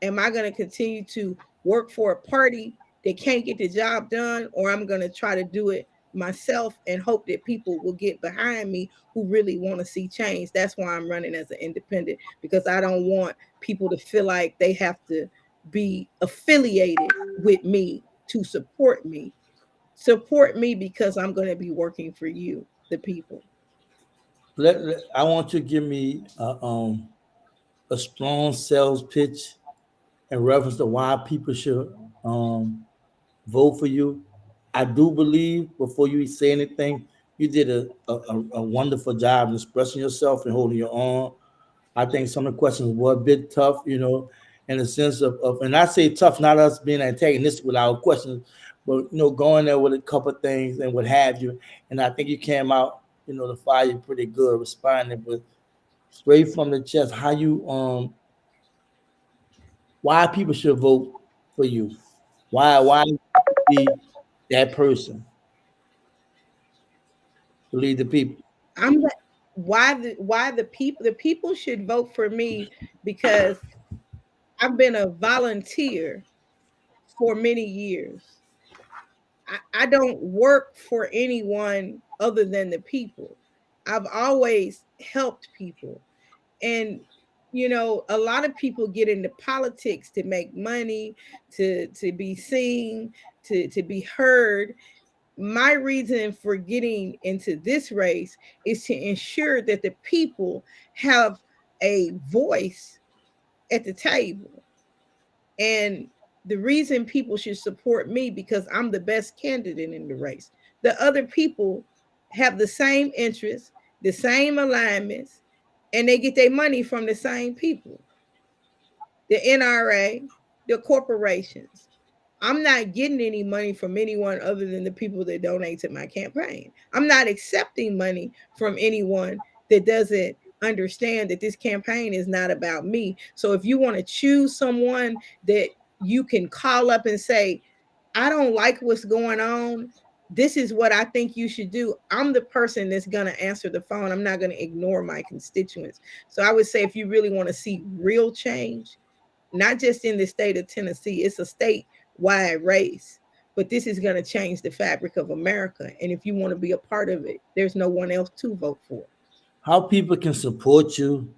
Am I going to continue to work for a party that can't get the job done, or I'm going to try to do it myself and hope that people will get behind me who really want to see change? That's why I'm running as an independent, because I don't want people to feel like they have to be affiliated with me to support me. Support me because I'm going to be working for you, the people. I want you to give me a strong sales pitch in reference to why people should vote for you. I do believe before you say anything, you did a wonderful job in expressing yourself and holding your own. I think some of the questions were a bit tough, in the sense of, and I say tough, not us being antagonistic with our questions, but going there with a couple of things and what have you. And I think you came out, the fire pretty good, responding, but straight from the chest, how you why people should vote for you. Why be that person to lead the people? I'm why the people should vote for me because I've been a volunteer for many years. I don't work for anyone other than the people. I've always helped people. And a lot of people get into politics to make money, to be seen, to be heard. My reason for getting into this race is to ensure that the people have a voice at the table. And the reason people should support me because I'm the best candidate in the race. The other people have the same interests, the same alignments, and they get their money from the same people, the NRA, the corporations. I'm not getting any money from anyone other than the people that donate to my campaign. I'm not accepting money from anyone that doesn't understand that this campaign is not about me. So if you want to choose someone that you can call up and say, I don't like what's going on. This is what I think you should do. I'm the person that's going to answer the phone. I'm not going to ignore my constituents. So I would say if you really want to see real change, not just in the state of Tennessee, it's a statewide race. But this is going to change the fabric of America. And if you want to be a part of it, there's no one else to vote for. How people can support you,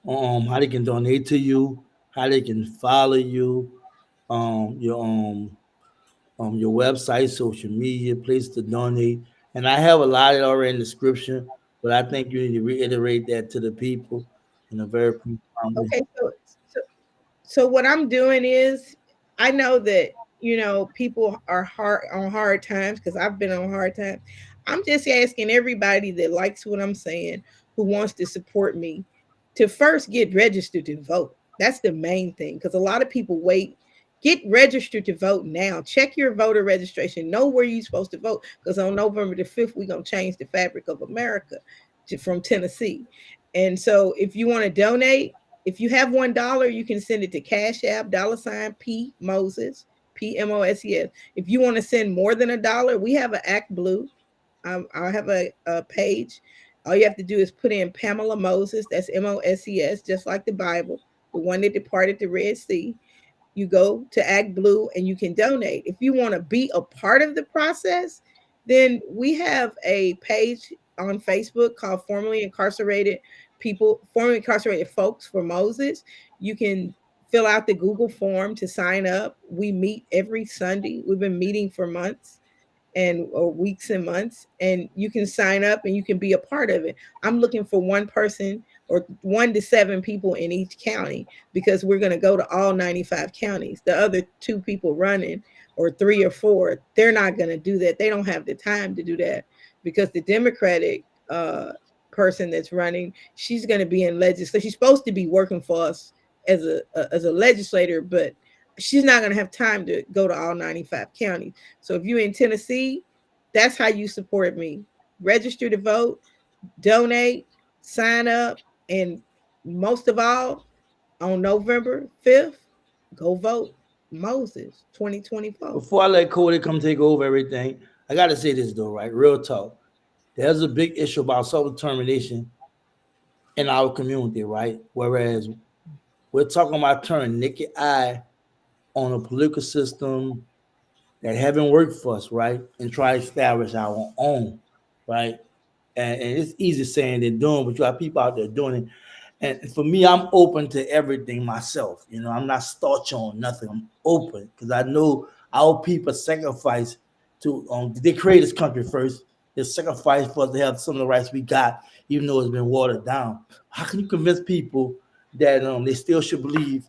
how they can donate to you, how they can follow you, um, your um, your website, social media, place to donate. And I have a lot of it already in the description, but I think you need to reiterate that to the people in a very profound way. Okay, so what I'm doing is I know that people are hard on hard times because I've been on hard times. I'm just asking everybody that likes what I'm saying, who wants to support me, to first get registered to vote. That's the main thing because a lot of people wait. Get registered to vote now. Check your voter registration. Know where you're supposed to vote because on November the 5th, we're going to change the fabric of America from Tennessee. And so if you want to donate, if you have $1, you can send it to Cash App, $ P Moses, PMOSES. If you want to send more than $1, we have an Act Blue. I have a page. All you have to do is put in Pamela Moses, that's Moses, just like the Bible, the one that departed the Red Sea. You go to Act Blue and you can donate. If you want to be a part of the process, then we have a page on Facebook called Formerly Incarcerated Folks for Moses. You can fill out the Google form to sign up. We meet every Sunday. We've been meeting for months and or weeks and months, and you can sign up and you can be a part of it. I'm looking for one person or 1 to 7 people in each county because we're going to go to all 95 counties. The other 2 people running or 3 or 4, they're not going to do that. They don't have the time to do that because the Democratic person that's running, she's going to be in legislature. She's supposed to be working for us as a legislator, but she's not going to have time to go to all 95 counties. So if you're in Tennessee, that's how you support me. Register to vote, donate, sign up, and most of all, on November 5th, go vote Moses 2024. Before I let Cody come take over everything, I got to say this though, right? Real talk. There's a big issue about self determination in our community, right? Whereas we're talking about turning naked eye on a political system that haven't worked for us, right? And try to establish our own, right? And it's easy saying they're doing, but you have people out there doing it. And for me, I'm open to everything myself. I'm not starch on nothing. I'm open because I know our people sacrifice to they create this country first. They sacrifice for us to have some of the rights we got, even though it's been watered down. How can you convince people that they still should believe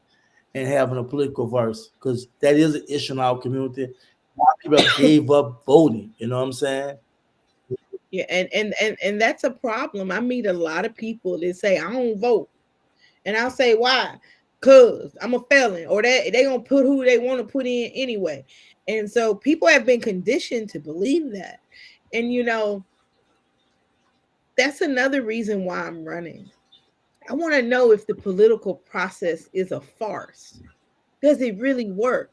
in having a political verse? Because that is an issue in our community. A lot of people have gave up voting. You know what I'm saying? Yeah, and that's a problem. I meet a lot of people that say I don't vote, and I'll say why? Cause I'm a felon, or they gonna put who they want to put in anyway. And so people have been conditioned to believe that, and that's another reason why I'm running. I want to know if the political process is a farce. Does it really work?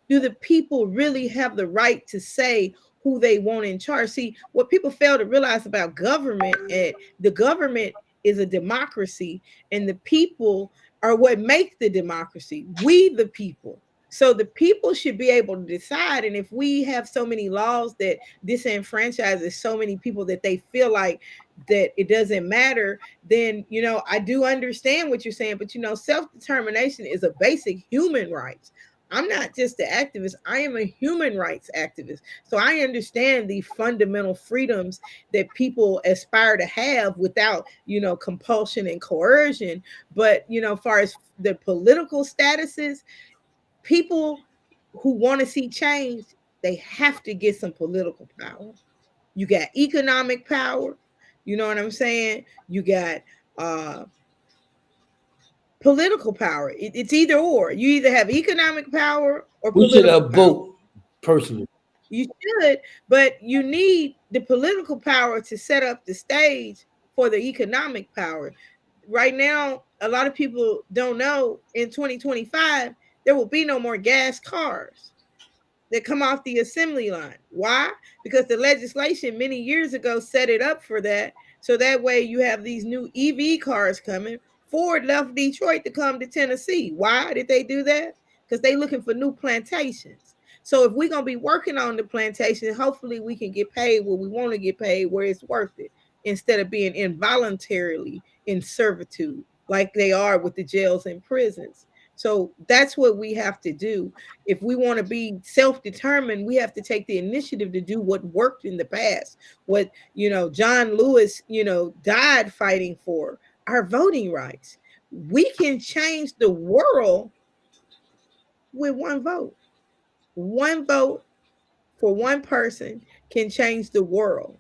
Do the people really have the right to say who they want in charge? See, what people fail to realize about government, the government is a democracy, and the people are what make the democracy. We, the people. So the people should be able to decide. And if we have so many laws that disenfranchises so many people that they feel like that it doesn't matter, then I do understand what you're saying. But self-determination is a basic human right. I'm not just an activist, I am a human rights activist. So I understand the fundamental freedoms that people aspire to have without, compulsion and coercion. But, as far as the political statuses, people who want to see change, they have to get some political power. You got economic power, you know what I'm saying? You got uh political power. It's either or. You either have economic power or We should political have power. both, personally. You should, but you need the political power to set up the stage for the economic power. Right now, a lot of people don't know in 2025 there will be no more gas cars that come off the assembly line. Why? Because the legislation many years ago set it up for that. So that way you have these new EV cars coming. Ford left Detroit to come to Tennessee. Why did they do that? Because they looking for new plantations. So if we're gonna be working on the plantation, hopefully we can get paid what we want to get paid, where it's worth it, instead of being involuntarily in servitude like they are with the jails and prisons. So that's what we have to do. If we want to be self-determined, we have to take the initiative to do what worked in the past. What, John Lewis, died fighting for our voting rights. We can change the world with one vote. One vote for one person can change the world.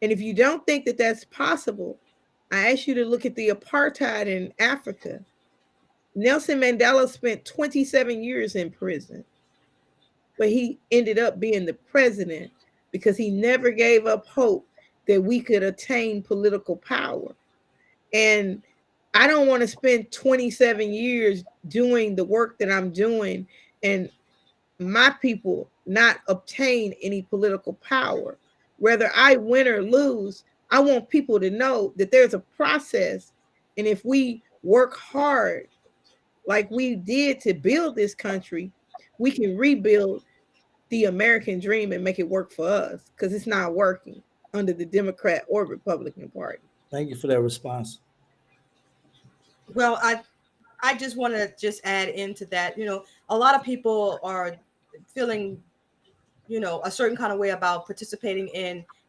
And if you don't think that that's possible, I ask you to look at the apartheid in Africa. Nelson Mandela spent 27 years in prison, but he ended up being the president because he never gave up hope that we could attain political power. And I don't want to spend 27 years doing the work that I'm doing and my people not obtain any political power. Whether I win or lose, I want people to know that there's a process. And if we work hard, like we did to build this country, we can rebuild the American dream and make it work for us because it's not working under the Democrat or Republican Party. Thank you for that response. Well, I just want to just add into that. A lot of people are feeling, a certain kind of way about participating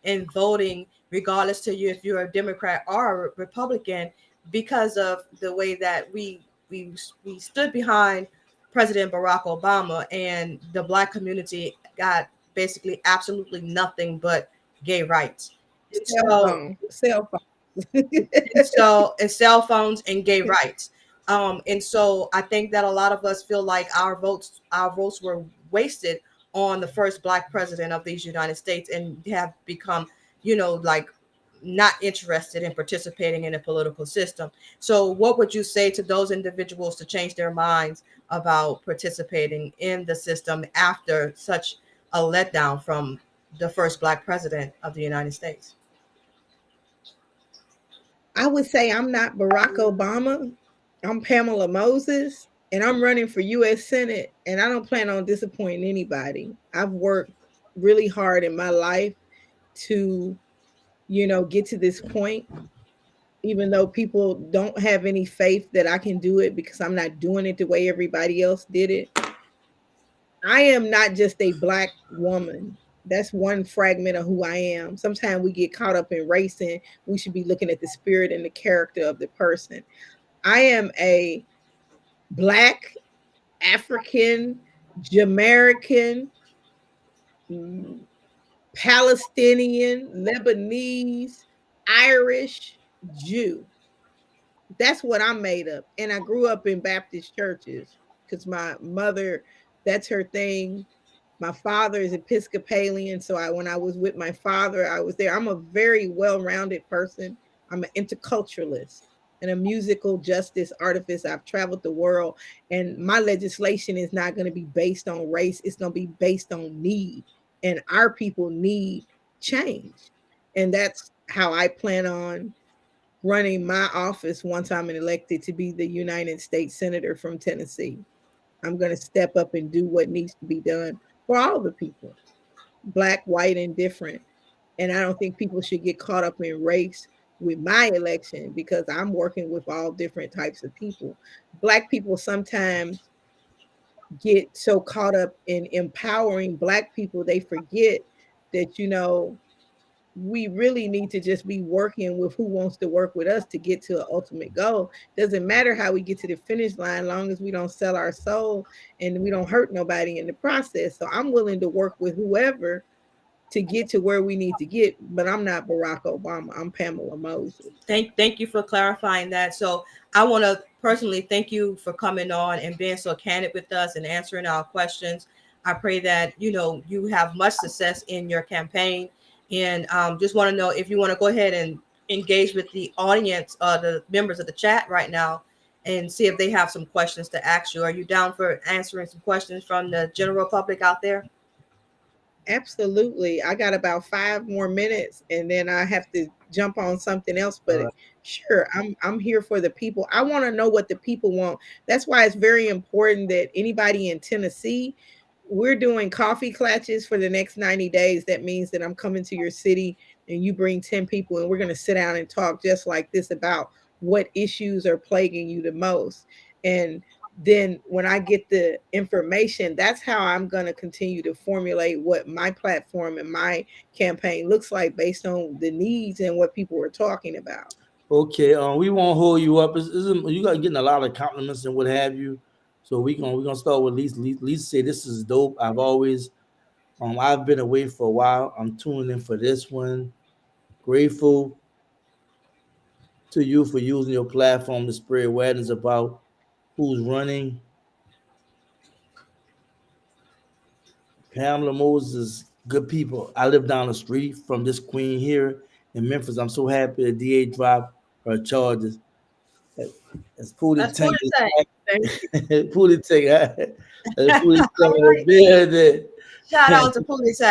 in voting, regardless to you if you're a Democrat or a Republican, because of the way that we stood behind President Barack Obama, and the Black community got basically absolutely nothing but gay rights. Cell So phone, cell phone. and cell phones and gay rights. And so I think that a lot of us feel like our votes were wasted on the first Black president of these United States, and have become, like, not interested in participating in the political system. So what would you say to those individuals to change their minds about participating in the system after such a letdown from the first Black president of the United States? I would say I'm not Barack Obama. I'm Pamela Moses, and I'm running for U.S. Senate, and I don't plan on disappointing anybody. I've worked really hard in my life to, get to this point, even though people don't have any faith that I can do it because I'm not doing it the way everybody else did it. I am not just a Black woman. That's one fragment of who I am. Sometimes we get caught up in race, and we should be looking at the spirit and the character of the person. I am a Black, African, Jamaican, Palestinian, Lebanese, Irish, Jew. That's what I'm made of. And I grew up in Baptist churches because my mother, that's her thing. My father is Episcopalian, so when I was with my father, I was there. I'm a very well-rounded person. I'm an interculturalist and a musical justice artist. I've traveled the world, and my legislation is not going to be based on race. It's going to be based on need, and our people need change. And that's how I plan on running my office once I'm elected to be the United States Senator from Tennessee. I'm going to step up and do what needs to be done for all the people, black, white, and different. And I don't think people should get caught up in race with my election because I'm working with all different types of people. Black people sometimes get so caught up in empowering black people, they forget that, we really need to just be working with who wants to work with us to get to an ultimate goal. Doesn't matter how we get to the finish line, long as we don't sell our soul and we don't hurt nobody in the process. So I'm willing to work with whoever to get to where we need to get, but I'm not Barack Obama. I'm Pamela Moses. Thank you for clarifying that. So I want to personally thank you for coming on and being so candid with us and answering our questions. I pray that you have much success in your campaign, and just want to know if you want to go ahead and engage with the audience, the members of the chat right now, and see if they have some questions to ask you. Are you down for answering some questions from the general public out there? Absolutely. I got about 5 more minutes and then I have to jump on something else. All But right. sure, I'm here for the people. I want to know what the people want. That's why it's very important that anybody in Tennessee, we're doing coffee clutches for the next 90 days. That means that I'm coming to your city and you bring 10 people and we're going to sit down and talk just like this about what issues are plaguing you the most. And then when I get the information, that's how I'm going to continue to formulate what my platform and my campaign looks like based on the needs and what people are talking about. Okay. We won't hold you up. You got getting a lot of compliments and what have you. So we're gonna start with Lisa. Lisa say this is dope. I've been away for a while. I'm tuning in for this one. Grateful to you for using your platform to spread awareness about who's running. Pamela Moses, good people. I live down the street from this queen here in Memphis. I'm so happy the DA dropped her charges. As Pootie That's what Tank it is say. Thank you. Pootie Tank, Pootie All Tank in the right. Shout building. out to Police.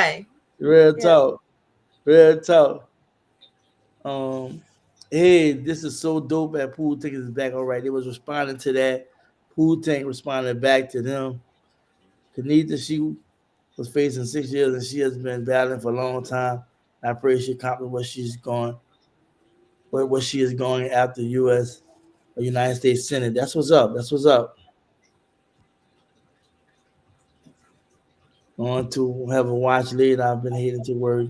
Real Yeah. talk. Real talk. Um, hey, this is so dope that Pool Tank is back. All right, they was responding to that. Pool Tank responded back to them. Kanita, she was facing 6 years and she has been battling for a long time. I pray she accomplishes what she is going after U.S. or United States Senate. That's what's up. That's what's up. On to have a watch later. I've been heading to work.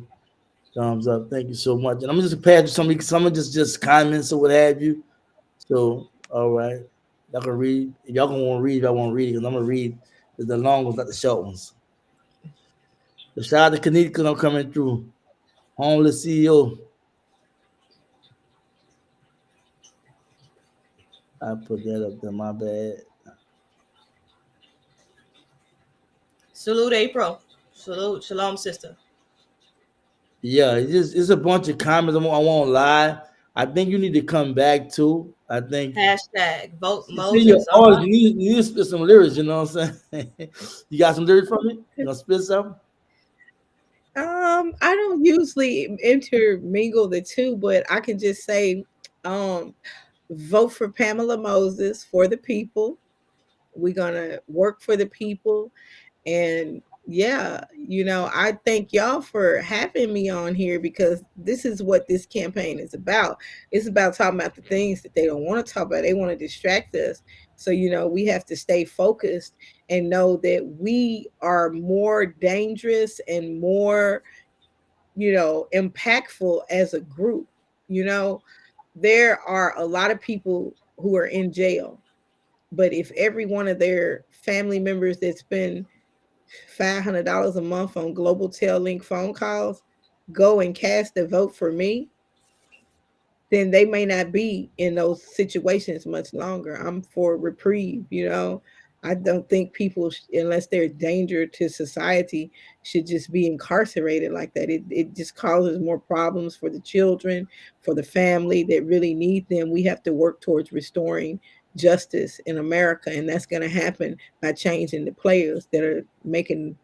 Thumbs up. Thank you so much. And I'm just pass to somebody. Someone just comments or what have you. So all right, y'all can read. If y'all gonna want to read, y'all want to read it because I'm gonna read the long ones, not the short ones. The shout out to Kanita because I'm coming through. Homeless CEO. I put that up there. My bad. Salute April. Salute. Shalom, sister. Yeah, it's a bunch of comments. I won't lie. I think you need to come back too. I think Hashtag vote it's in your Moses. All artist. right. You need to spit some lyrics. You know what I'm saying? You got some lyrics from me? You gonna spit some? I don't usually intermingle the two, but I can just say, um, vote for Pamela Moses for the people. We're gonna work for the people. And yeah, I thank y'all for having me on here because this is what this campaign is about. It's about talking about the things that they don't want to talk about. They want to distract us. So, we have to stay focused and know that we are more dangerous and more, impactful as a group. You know, there are a lot of people who are in jail, but if every one of their family members that spend $500 a month on Global Tel Link phone calls go and cast a vote for me, then they may not be in those situations much longer. I'm for reprieve. I don't think people, unless they're a danger to society, should just be incarcerated like that. It just causes more problems for the children, for the family that really need them. We have to work towards restoring justice in America, and that's going to happen by changing the players that are making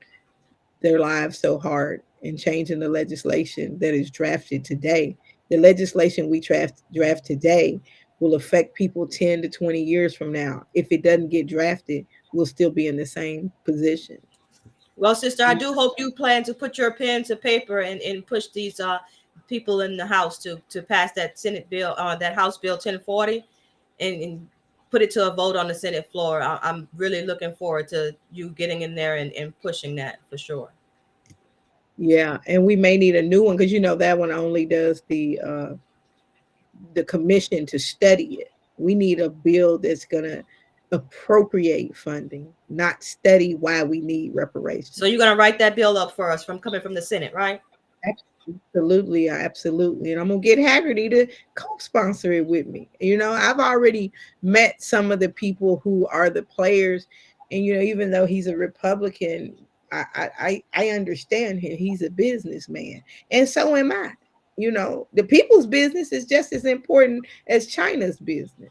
their lives so hard and changing the legislation that is drafted today. The legislation we draft today will affect people 10 to 20 years from now if it doesn't get drafted we'll still be in the same position. Well, sister, I do hope you plan to put your pen to paper and push these people in the House to pass that Senate bill, that House Bill 1040, and put it to a vote on the Senate floor. I'm really looking forward to you getting in there and pushing that for sure. Yeah, and we may need a new one because that one only does the commission to study it. We need a bill that's gonna appropriate funding, not study why we need So reparations. you're gonna write that bill up for us from coming from the Senate, right? Absolutely, absolutely. And I'm gonna get Haggerty to co-sponsor it with me. I've already met some of the people who are the players, and even though he's a Republican, I understand him. He's a businessman, and so am I. The people's business is just as important as China's business.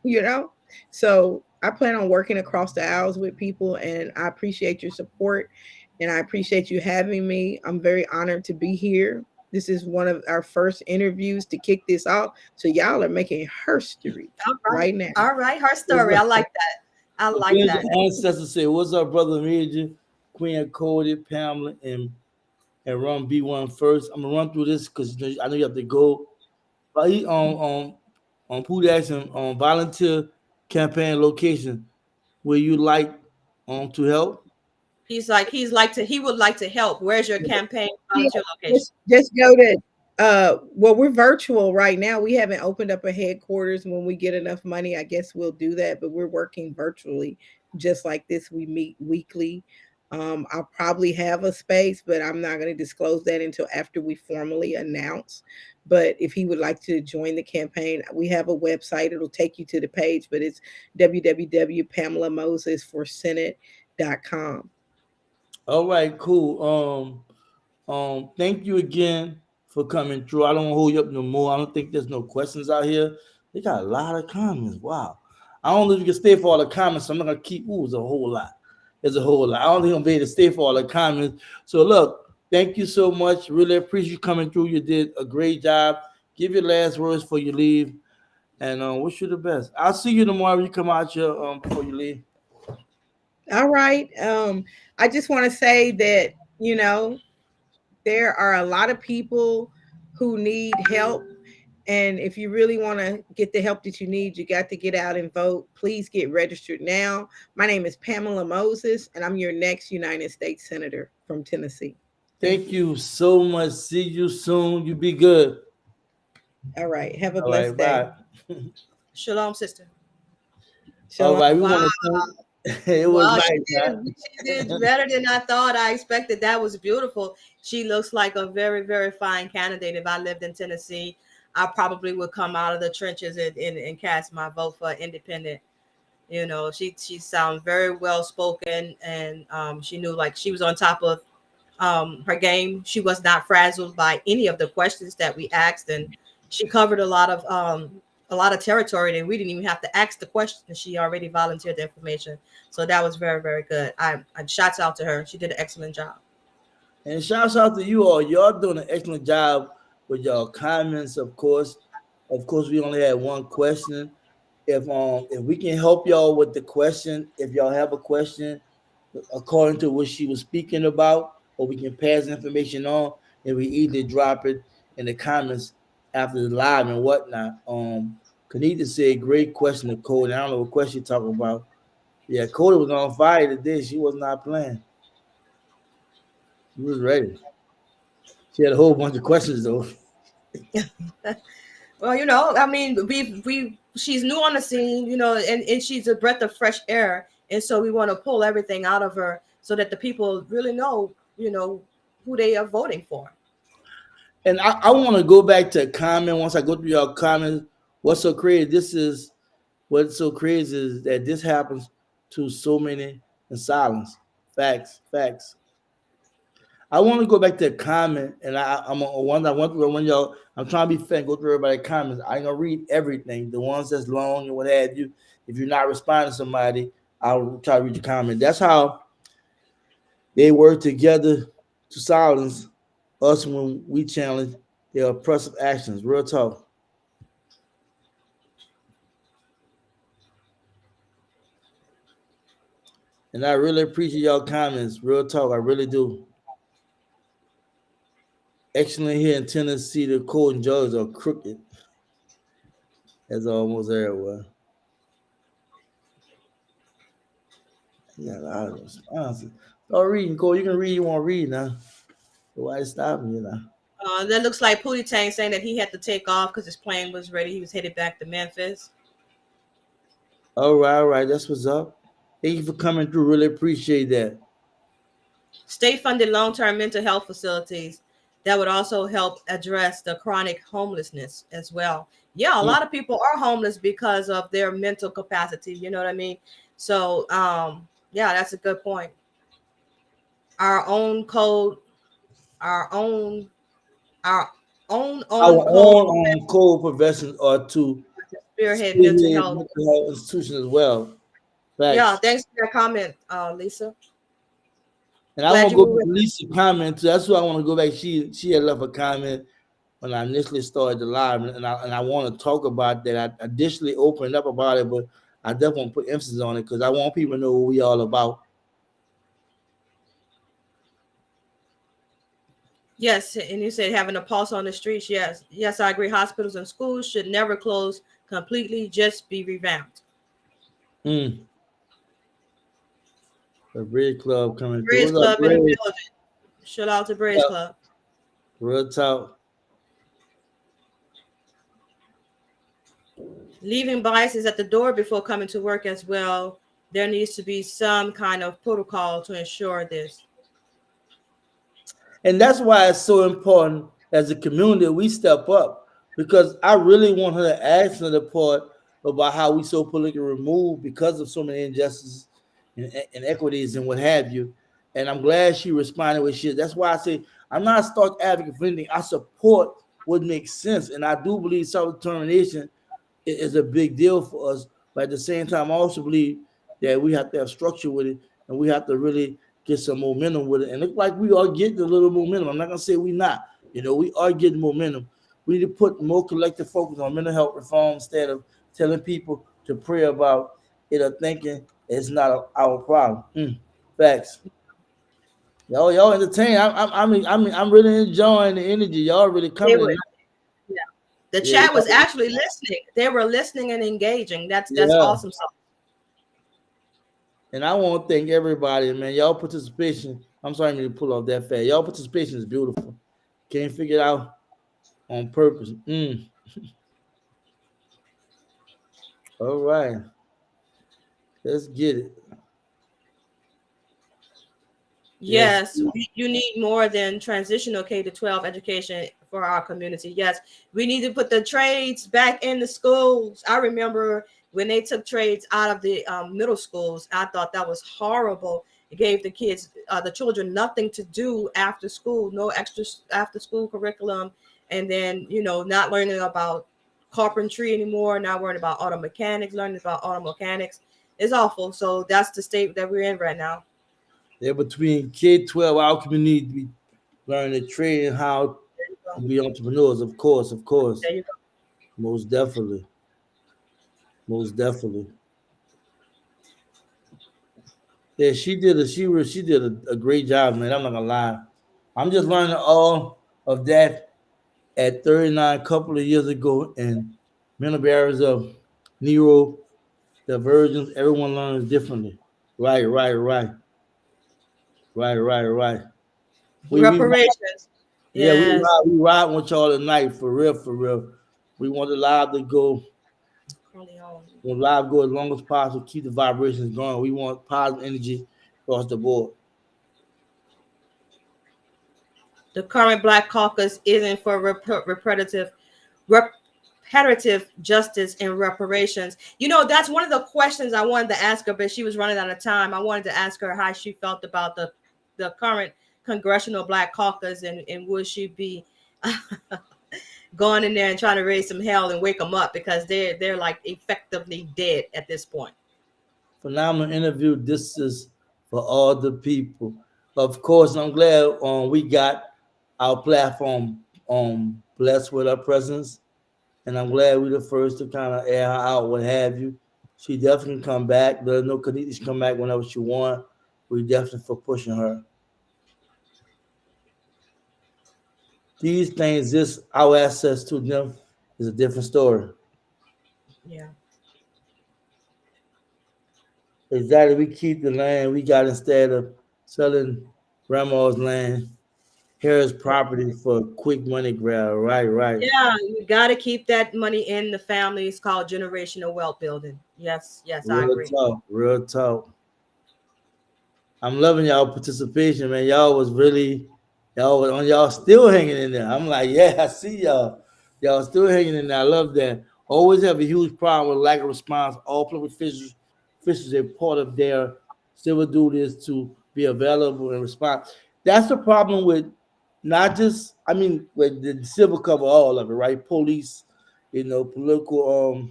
you know? So I plan on working across the aisles with people, and I appreciate your support and I appreciate you having me. I'm very honored to be here. This is one of our first interviews to kick this off. So y'all are making history All right. right now. All right. Her story. I like that. I like Again, that. the ancestors say, "What's up, brother Major, Queen Cody, Pamela, and run B1 first." I'm gonna run through this because I know you have to go. But he on Pooh Action on volunteer campaign location where you like to help. He would like to help. Where's your campaign Yeah, volunteer location? just go to well, we're virtual right now. We haven't opened up a headquarters. When we get enough money, I guess we'll do that, but we're working virtually just like this. We meet weekly. I'll probably have a space, but I'm not going to disclose that until after we formally announce. But if he would like to join the campaign, we have a website. It'll take you to the page, but it's www.pamelamosesforsenate.com. All right, cool. Thank you again for coming through. I don't want to hold you up no more. I don't think there's no questions out here. They got a lot of comments. Wow. I don't know if you can stay for all the comments. So I'm not gonna keep. Ooh, it's a whole lot. It's a whole lot. I don't think I'm gonna be able to stay for all the comments. So look, thank you so much. Really appreciate you coming through. You did a great job. Give your last words before you leave, and wish you the best. I'll see you tomorrow when you come out here before you leave. All right. I just want to say that, there are a lot of people who need help. And if you really want to get the help that you need, you got to get out and vote. Please get registered now. My name is Pamela Moses, and I'm your next United States Senator from Tennessee. Thank Thank you. you so much. See you soon. You be good. All right. Have a All right, blessed day. bye. Shalom, sister. All Shalom. right, we Wow. want to thank. It was Wow, nice, huh? she did better than I thought. I expected. That was beautiful. She looks like a very, very fine candidate. If I lived in Tennessee, I probably would come out of the trenches and cast my vote for independent. She sounds very well spoken, and she knew, like, she was on top of her game. She was not frazzled by any of the questions that we asked, and she covered a lot of territory, and we didn't even have to ask the question. She already volunteered the information, so that was very, very good. I shouts out to her. She did an excellent job. And shouts out to you all. Y'all doing an excellent job with y'all comments, of course. Of course, we only had one question. If we can help y'all with the question, if y'all have a question according to what she was speaking about, or we can pass information on, and we either drop it in the comments after the live and whatnot. Kanita said, "Great question to Cody." I don't know what question you're talking about. Yeah, Cody was on fire today. She was not playing. She was ready. She had a whole bunch of questions though. Well, I mean, we she's new on the scene, and she's a breath of fresh air, and so we want to pull everything out of her so that the people really know, who they are voting for. And I want to go back to a comment once I go through your comments. What's so crazy? What's so crazy is that this happens to so many in silence. Facts, facts. I want to go back to a comment, and I'm on one. I want to when y'all. I'm trying to be fair and go through everybody's comments. I ain't gonna read everything, the ones that's long and what have you. If you're not responding to somebody, I'll try to read your comment. That's how they work together to silence us when we challenge their oppressive actions. Real talk. And I really appreciate y'all comments. Real talk, I really do. Excellent here in Tennessee. The court and judges are crooked, as almost everywhere. Yeah, a lot of responses. Start reading, Cole. You can read. You want to read now? So why stop me now? That looks like Pootie Tang saying that he had to take off because his plane was ready. He was headed back to Memphis. All right. That's what's up. Thank you for coming through. Really appreciate that. State-funded long-term mental health facilities that would also help address the chronic homelessness as well. Yeah, a lot of people are homeless because of their mental capacity. You know what I mean? So, yeah, that's a good point. Our own code, our own, our own Our on code own code professions are to spearhead mental spearhead health. mental health institutions as well. Yeah, Facts. thanks for your comment, Lisa. And I Glad want to you go were back with to us. Lisa's comment too. That's why I want to go back. She had left a comment when I initially started the live, and I want to talk about that. I additionally opened up about it, but I definitely want to put emphasis on it because I want people to know what we all about. Yes, and you said having a pulse on the streets. Yes, yes, I agree. Hospitals and schools should never close completely, just be revamped. Mm, the Bridge Club coming through. Bridge What's up, Club in the Bridge? building. Shout out to Bridge Yeah, Club. real talk. Leaving biases at the door before coming to work as well. There needs to be some kind of protocol to ensure this. And that's why it's so important as a community we step up because I really want her to ask another part about how we so politically removed because of so many injustices and inequities and what have you. And I'm glad she responded with shit. That's why I say I'm not a stark advocate for anything. I support what makes sense. And I do believe self-determination is a big deal for us. But at the same time, I also believe that we have to have structure with it and we have to really get some momentum with it. And look like we are getting a little momentum. I'm not gonna say we not. We are getting momentum. We need to put more collective focus on mental health reform instead of telling people to pray about it or thinking it's not our problem. Facts. Y'all entertain. I'm really enjoying the energy. Y'all really They coming were, tonight. yeah. The Yeah, chat was actually listening. They were listening and engaging. That's yeah. awesome. So And I want to thank everybody, man. Y'all participation. I'm sorry to pull off that fast. Y'all participation is beautiful. Can't figure it out on purpose. All right. Let's get it. Yes. yes, you need more than transitional K to 12 education for our community. Yes, we need to put the trades back in the schools. I remember when they took trades out of the middle schools. I thought that was horrible. It gave the kids, the children, nothing to do after school, no extra after school curriculum, and then not learning about carpentry anymore, not worrying about auto mechanics, learning about auto mechanics. It's awful. So that's the state that we're in right now. They're between K-12, our community to be learning to trade and how There you to go. be entrepreneurs, of course, of course. There you go. Most definitely. Most definitely. Yeah, she did a great job, man. I'm not gonna lie. I'm just learning all of that at 39 a couple of years ago and mental barriers of neuro divergence. Everyone learns differently. Right, right, right, right. We Reparations. yeah, Yes. we ride with y'all tonight for real, for real. We want the live to go, Corleone. when live go as long as possible, keep the vibrations going. We want positive energy across the board. The current Black Caucus isn't for reparative justice and reparations. That's one of the questions I wanted to ask her, but she was running out of time. I wanted to ask her how she felt about the current Congressional Black Caucus and would she be going in there and trying to raise some hell and wake them up because they're like effectively dead at this point. Phenomenal interview. This is for all the people. Of course, I'm glad we got our platform blessed with our presence, and I'm glad we're the first to kind of air her out, what have you. She definitely can come back. Let her know Khadija she come back whenever she want. We definitely for pushing her. These things, this our access to them is a different story. Yeah. Exactly. We keep the land we got instead of selling grandma's land, Harris property for quick money grab. Right, right. Yeah, you got to keep that money in the family. It's called generational wealth building. Yes, yes, I Real agree. talk. Real talk. I'm loving y'all participation, man. Y'all still hanging in there. I'm like, yeah, I see y'all. Y'all still hanging in there. I love that. Always have a huge problem with lack of response. All public officials are part of their civil duty is to be available and respond. That's the problem with not just, I mean, with the civil cover all of it, right? Police, political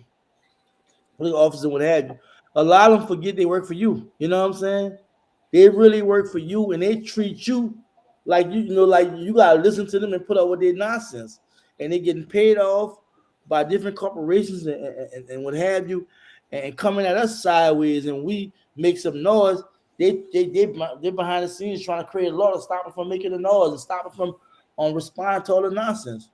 officers and what have you. A lot of them forget they work for you. You know what I'm saying? They really work for you and they treat you like like you gotta listen to them and put up with their nonsense. And they getting paid off by different corporations and what have you, and coming at us sideways and we make some noise. They're behind the scenes trying to create a law to stop them from making the noise and stop them from responding to all the nonsense.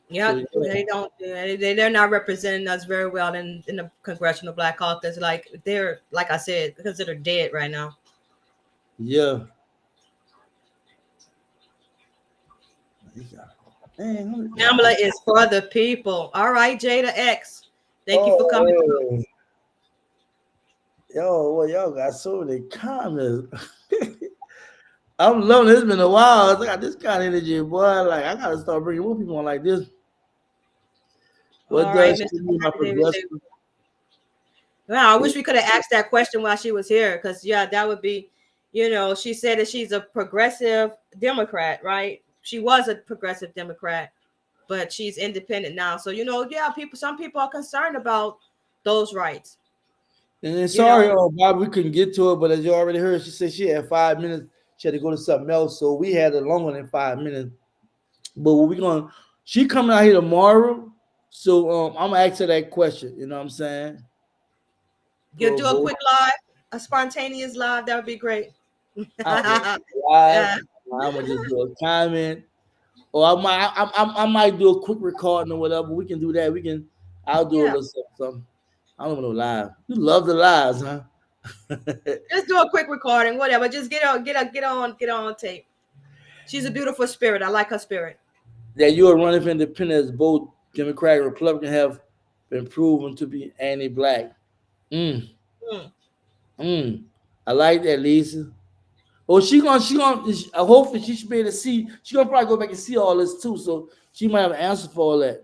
So Yeah, yeah, they don't. They're not representing us very well in the congressional Black Caucus. Like they're, like I said, considered dead right now. yeah. Man, Pamela is for the people. All right, Jada X. Thank you for coming. oh, yo, well, y'all got so many comments. I'm loving it. It's been a while. I got this kind of energy, boy. Like, I got to start bringing more people on like this. What All right, does Mr. she mean by David. progressive? Well, I wish we could have asked that question while she was here, because yeah, that would be, she said that she's a progressive Democrat, right? She was a progressive Democrat, but she's independent now. So yeah, some people are concerned about those rights. And then, You know, sorry, Bob, we couldn't get to it, but as you already heard, she said she had 5 minutes. She had to go to something else, so we had a longer than 5 minutes. But what we going? She coming out here tomorrow, so I'm gonna ask her that question. You know what I'm saying? you For do a vote. quick live, a spontaneous live. That would be great. I'm live. Yeah, I'm gonna just do a comment. Or I might do a quick recording or whatever. We can do that. I'll do a yeah. little something. I don't know live. You love the lives, huh? Just do a quick recording, whatever. Just get on tape. She's a beautiful spirit. I like her spirit. That you are running for independence. Both Democrat and Republican have been proven to be anti-black. Mm, Mm. mm. I like that, Lisa. Oh, she gonna. Hopefully, she should be able to see. She gonna probably go back and see all this too. So she might have an answer for all that.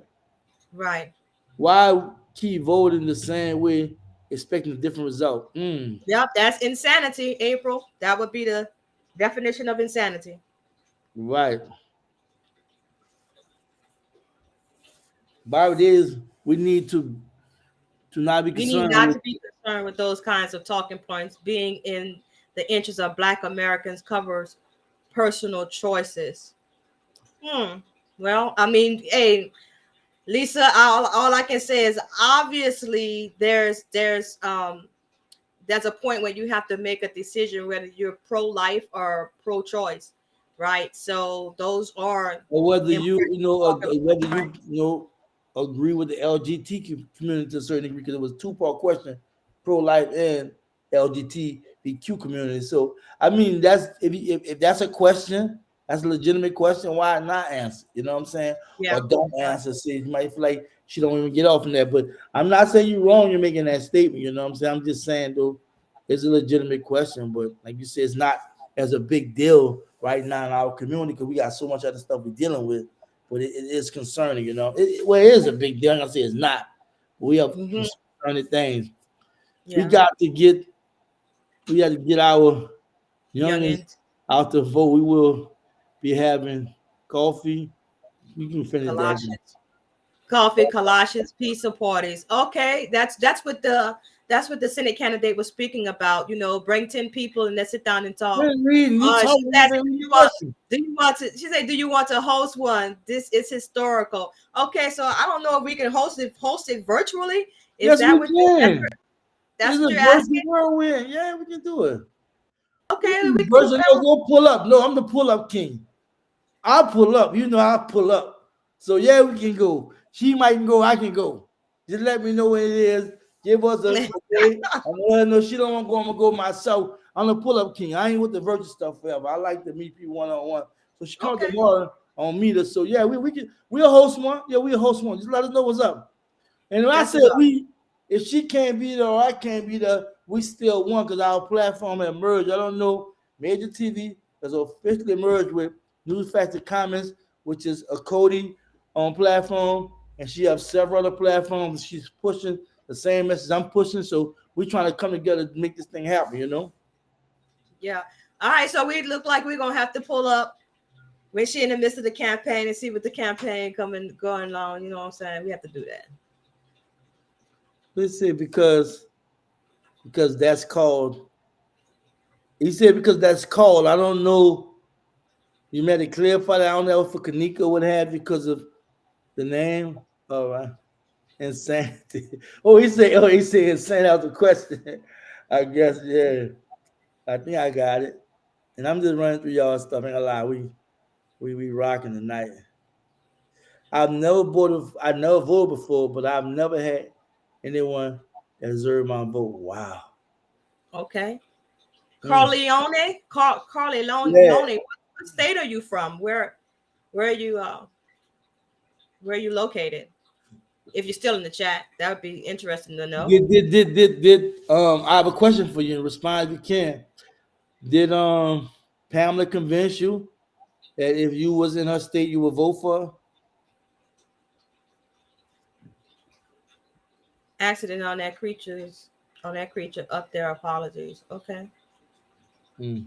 Right. Why keep voting the same way, expecting a different result? Mm, Yep, that's insanity, April. That would be the definition of insanity. right. Barbara is we need to not be We need concerned not with. to be concerned with those kinds of talking points. Being in the interests of Black Americans covers personal choices. Hmm. Well, I mean, hey, Lisa, all I can say is obviously there's a point where you have to make a decision whether you're pro-life or pro-choice, right? So those are Or whether important talking whether points, right? agree with the LGBT community to a certain degree, because it was a two-part question: pro-life and LGBTQ community. So I mean, that's if that's a question, that's a legitimate question. Why not answer? You know what I'm saying? Yeah. Or don't Right. answer. See, you might feel like she don't even get off from that. But I'm not saying you're wrong. You're making that statement. You know what I'm saying? I'm just saying though, it's a legitimate question. But like you said, it's not as a big deal right now in our community because we got so much other stuff we're dealing with. But it is concerning, you know. Well, it is a big deal. I'm gonna say it's not. But we have Mm-hmm. concerning things. We Yeah. got to get we got to get our youngins Youngins, out to vote. We will be having coffee. You can finish that. Colossians, coffee, Colossians, pizza parties. Okay, that's That's what the Senate candidate was speaking about. You know, bring 10 people and let's sit down and talk. You talk, She said, do you want to? She said, "Do you want to host one? This is historical." Okay, so I don't know if we can host it virtually. Is yes, that we what can. that's It's what a you're virtual asking? whirlwind. Yeah, we can do it. Okay, we can. Virtual, no, go pull up. No, I'm the pull up king. I'll pull up. You know, I'll pull up. So yeah, we can go. She might go. I can go. Just let me know when it is. Give us a day. I'm gonna know she don't want to go. I'm gonna go myself. I'm the pull up king. I ain't with the virtual stuff forever. I like to meet people one on one. So she comes Okay, tomorrow on meet us. So yeah, we can we'll host one. Yeah, we'll host one. Just let us know what's up. And when I that's said what's up. we, if she can't be there or I can't be there, we still won because our platform had merged. I don't know. Major TV has officially merged with News Factor Comments, which is a Cody platform, and she has several other platforms. She's pushing the same message I'm pushing, so we're trying to come together to make this thing happen. You know. Yeah. All right. So we look like we're gonna have to pull up when she in the midst of the campaign and see what the campaign going on. You know what I'm saying? We have to do that. Let's see, because that's called. He said because that's called. I don't know. You made it clarify that. I don't know for Kanika would have because of the name. All right. Insanity. He said insanity out the question. I guess, yeah. I think I got it. And I'm just running through y'all stuff. Ain't gonna lie. We rocking tonight. I've never voted before, but I've never had anyone that deserved my vote. Wow. Okay. Mm. Carleone. Yeah. What state are you from? Where are you? Where are you located? If you're still in the chat, that would be interesting to know. I have a question for you and respond if you can. Did Pamela convince you that if you was in her state you would vote for her? Accident on that creature up there. Apologies. Okay. Mm.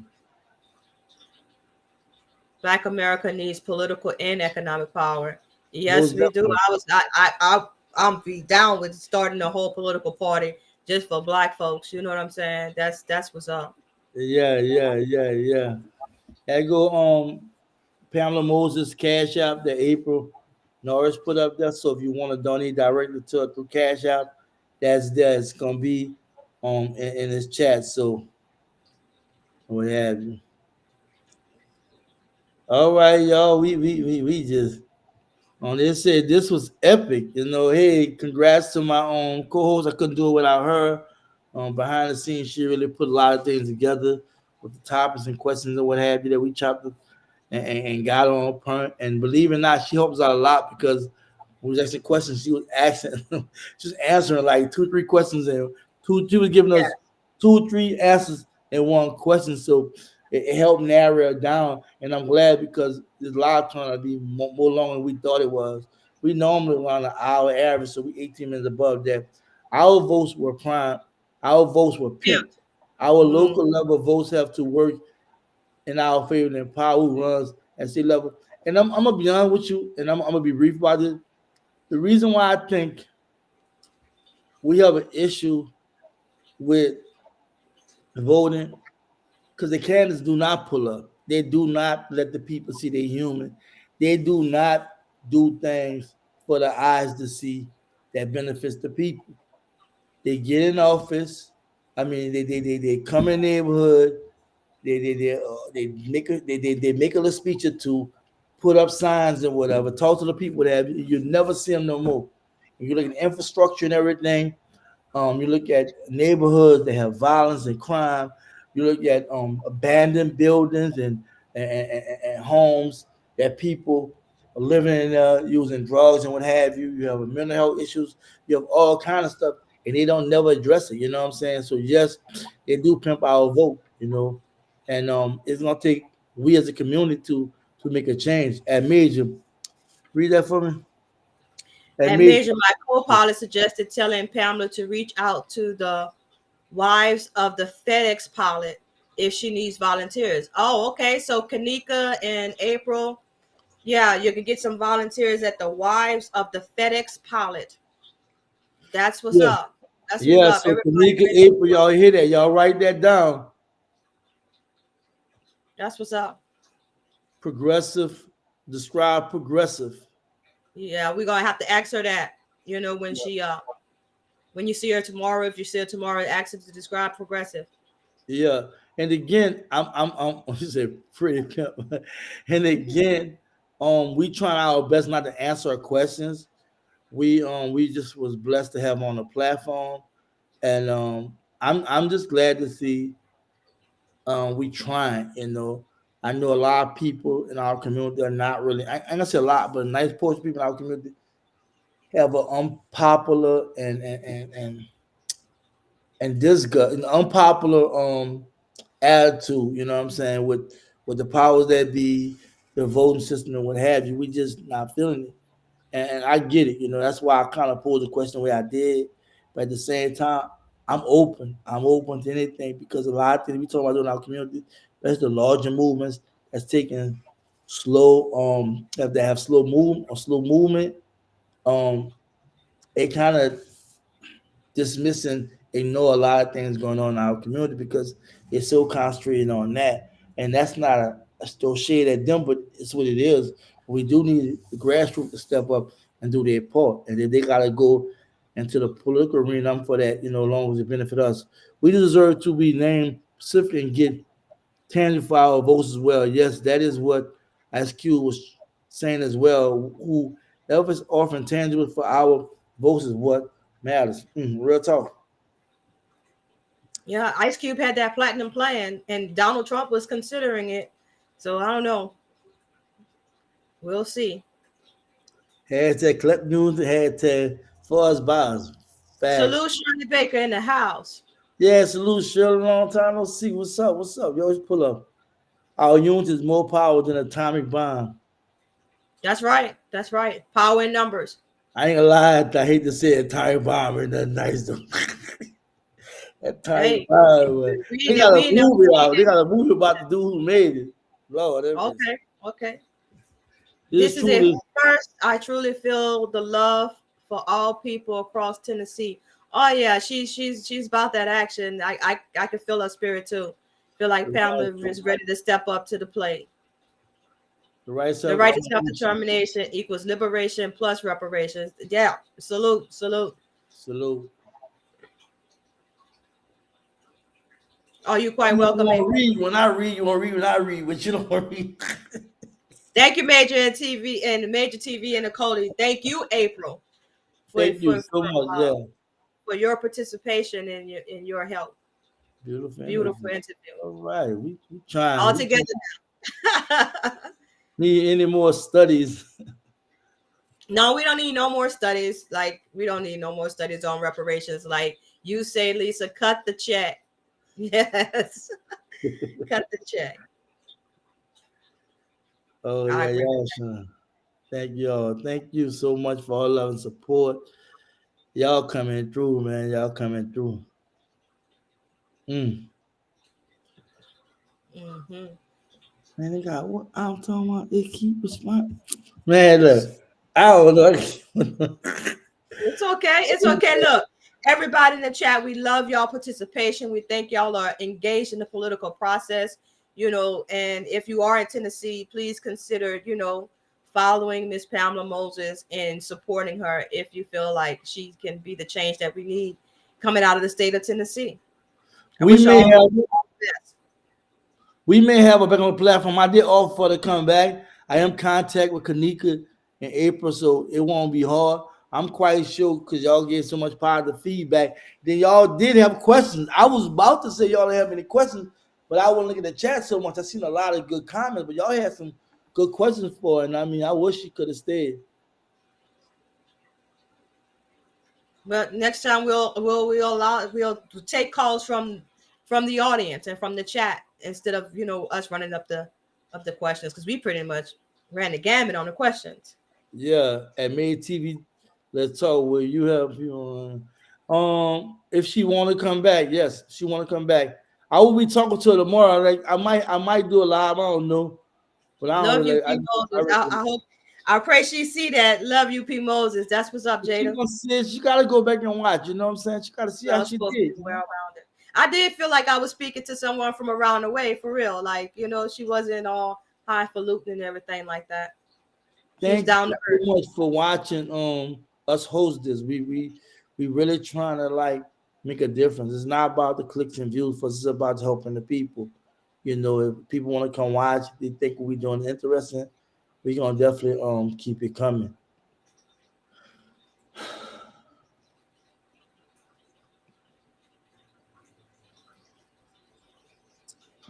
Black America needs political and economic power. Yes, Most we do. definitely. I'm be down with starting a whole political party just for Black folks. You know what I'm saying? That's what's up. Yeah. I go Pamela Moses Cash App that April Norris put up there. So if you want to donate directly to her through Cash App, that's there. It's gonna be in this chat. So what have you. All right, y'all. We just on this said this was epic. You know, hey, congrats to my co-host. I couldn't do it without her. Behind the scenes, she really put a lot of things together with the topics and questions and what have you that we chopped and got on point. And believe it or not, she helps out a lot because when we was asking questions, she was asking, she was answering like 2, 3 questions and she was giving us 2, 3 answers in one question. So it helped narrow it down. And I'm glad because this live turned out to be more longer than we thought it was. We normally around an hour average, so we 18 minutes above that. Our votes were prime. Our votes were Yeah. pimped. Our local level votes have to work in our favor than power who runs at state level. And I'm gonna be honest with you, and I'm gonna be brief about this. The reason why I think we have an issue with voting because the candidates do not pull up. They do not let the people see they're human. They do not do things for the eyes to see that benefits the people. They get in office. I mean, they come in the neighborhood. They make a little speech or two, put up signs and whatever, talk to the people that you never see them no more. And you look at infrastructure and everything. You look at neighborhoods that have violence and crime. You look at abandoned buildings and homes that people are living in using drugs and what have you. You have mental health issues. You have all kind of stuff, and they don't never address it. You know what I'm saying? So yes, they do pimp our vote. You know, and it's gonna take we as a community to make a change. At Major, read that for me. At At Major, Major, my co-pilot suggested telling Pamela to reach out to the wives of the FedEx pilot if she needs volunteers. Oh, okay. So Kanika and April, yeah, you can get some volunteers at the wives of the FedEx pilot. That's what's yeah. up. That's what's Yeah, up. so Everybody Kanika, ready? April, y'all hear that? Y'all write that down. That's what's up. Progressive, describe progressive. Yeah, we're gonna have to ask her that. When when you see her tomorrow, if you see her tomorrow, ask her to describe progressive. Yeah, and again, I'm you say pretty pimp, and again, we trying our best not to answer her questions. We just was blessed to have her on the platform, and I'm just glad to see we trying. I know a lot of people in our community are not really. I ain't gonna say a lot, but a nice portion of people in our community have an unpopular and disgust, an unpopular attitude. You know what I'm saying, with the powers that be, the voting system and what have you. We just not feeling it, and I get it. That's why I kind of posed the question the way I did. But at the same time, I'm open. I'm open to anything because a lot of things we talk about doing in our community, especially the larger movements that's taking slow, have slow movement. Um, it kind of dismissing, ignore a lot of things going on in our community because it's so concentrated on that. And that's not a still shade at them, but it's what it is. We do need the grassroots to step up and do their part. And if they got to go into the political arena, I'm for that, as long as it benefit us. We deserve to be named specific and get tangible for our votes as well. Yes, that is what SQ was saying as well. Who Elvis offering tangible for our votes is what matters. Real talk. Yeah, Ice Cube had that platinum plan, and Donald Trump was considering it. So I don't know. We'll see. Hashtag collect news, hashtag fuzz bars. Facts. Salute Shirley Baker in the house. Yeah, salute Shirley, long time no see. What's up? What's up? You always pull up. Our unit is more power than an atomic bomb. That's right. That's right. Power in numbers. I ain't gonna lie, I hate to say atomic bomb ain't nothing nice though. Atomic Hey, bomb. They got a we know. movie out. They got a movie about the dude who made it. Lord, Okay. Okay. this This is a truly. first. I truly feel the love for all people across Tennessee. Oh yeah, she's about that action. I can feel her spirit too. Feel like Pamela is ready to step up to the plate. The right The self right to self-determination equals liberation plus reparations. Yeah, salute, salute. salute. Oh, you quite You welcome, want to April. read when I read, you want to read when I read, but you don't want to read. Thank you, Major and TV and Major TV and Nicole. Thank you, April, for Thank you for so for, much. uh, Yeah. for your participation in your help. Beautiful Beautiful interview. interview. All right. We trying. All We together now. need any more studies. No, we don't need no more studies. Like, we don't need no more studies on reparations. Like you say, Lisa, cut the check. Yes. Cut the check. Oh I yeah, agree with y'all, son. Thank y'all. Thank you so much for all love and support. Y'all coming through, man. Y'all coming through. Mm. that. Hmm. Man, they got what I'm talking about. They keep responding. Man, look, I don't know. It's okay. It's okay. Look, everybody in the chat, we love y'all participation. We think y'all are engaged in the political process, and if you are in Tennessee, please consider, following Miss Pamela Moses and supporting her if you feel like she can be the change that we need coming out of the state of Tennessee. I we wish may y'all have the best. We may have a back on the platform. I did offer for to come back. I am in contact with Kanika in April, so it won't be hard. I'm quite sure because y'all get so much positive feedback. Then y'all did have questions. I was about to say y'all didn't have any questions, but I wasn't looking at the chat so much. I seen a lot of good comments, but y'all had some good questions for her. And I mean, I wish she could have stayed. But next time we'll take calls from the audience and from the chat instead of us running up the questions, because we pretty much ran the gamut on the questions. Yeah, at May TV, let's talk. Where you have if she want to come back, yes, she want to come back. I will be talking to her tomorrow. Like I might do a live. I don't know, but I don't Love know. you, Like, P. I Moses. reckon, I pray she see that. Love you, P. Moses. That's what's up, She Jada. gonna see it. She gotta go back and watch. You know what I'm saying? She gotta see how Well, she supposed to be did. You well know? around it. I did feel like I was speaking to someone from around the way, for real. Like, she wasn't all highfalutin and everything like that. She was Thank down you to so earth. much for watching us host this. We really trying to like make a difference. It's not about the clicks and views, for it's about helping the people. You know, if people want to come watch, they think what we doing interesting, we gonna definitely keep it coming.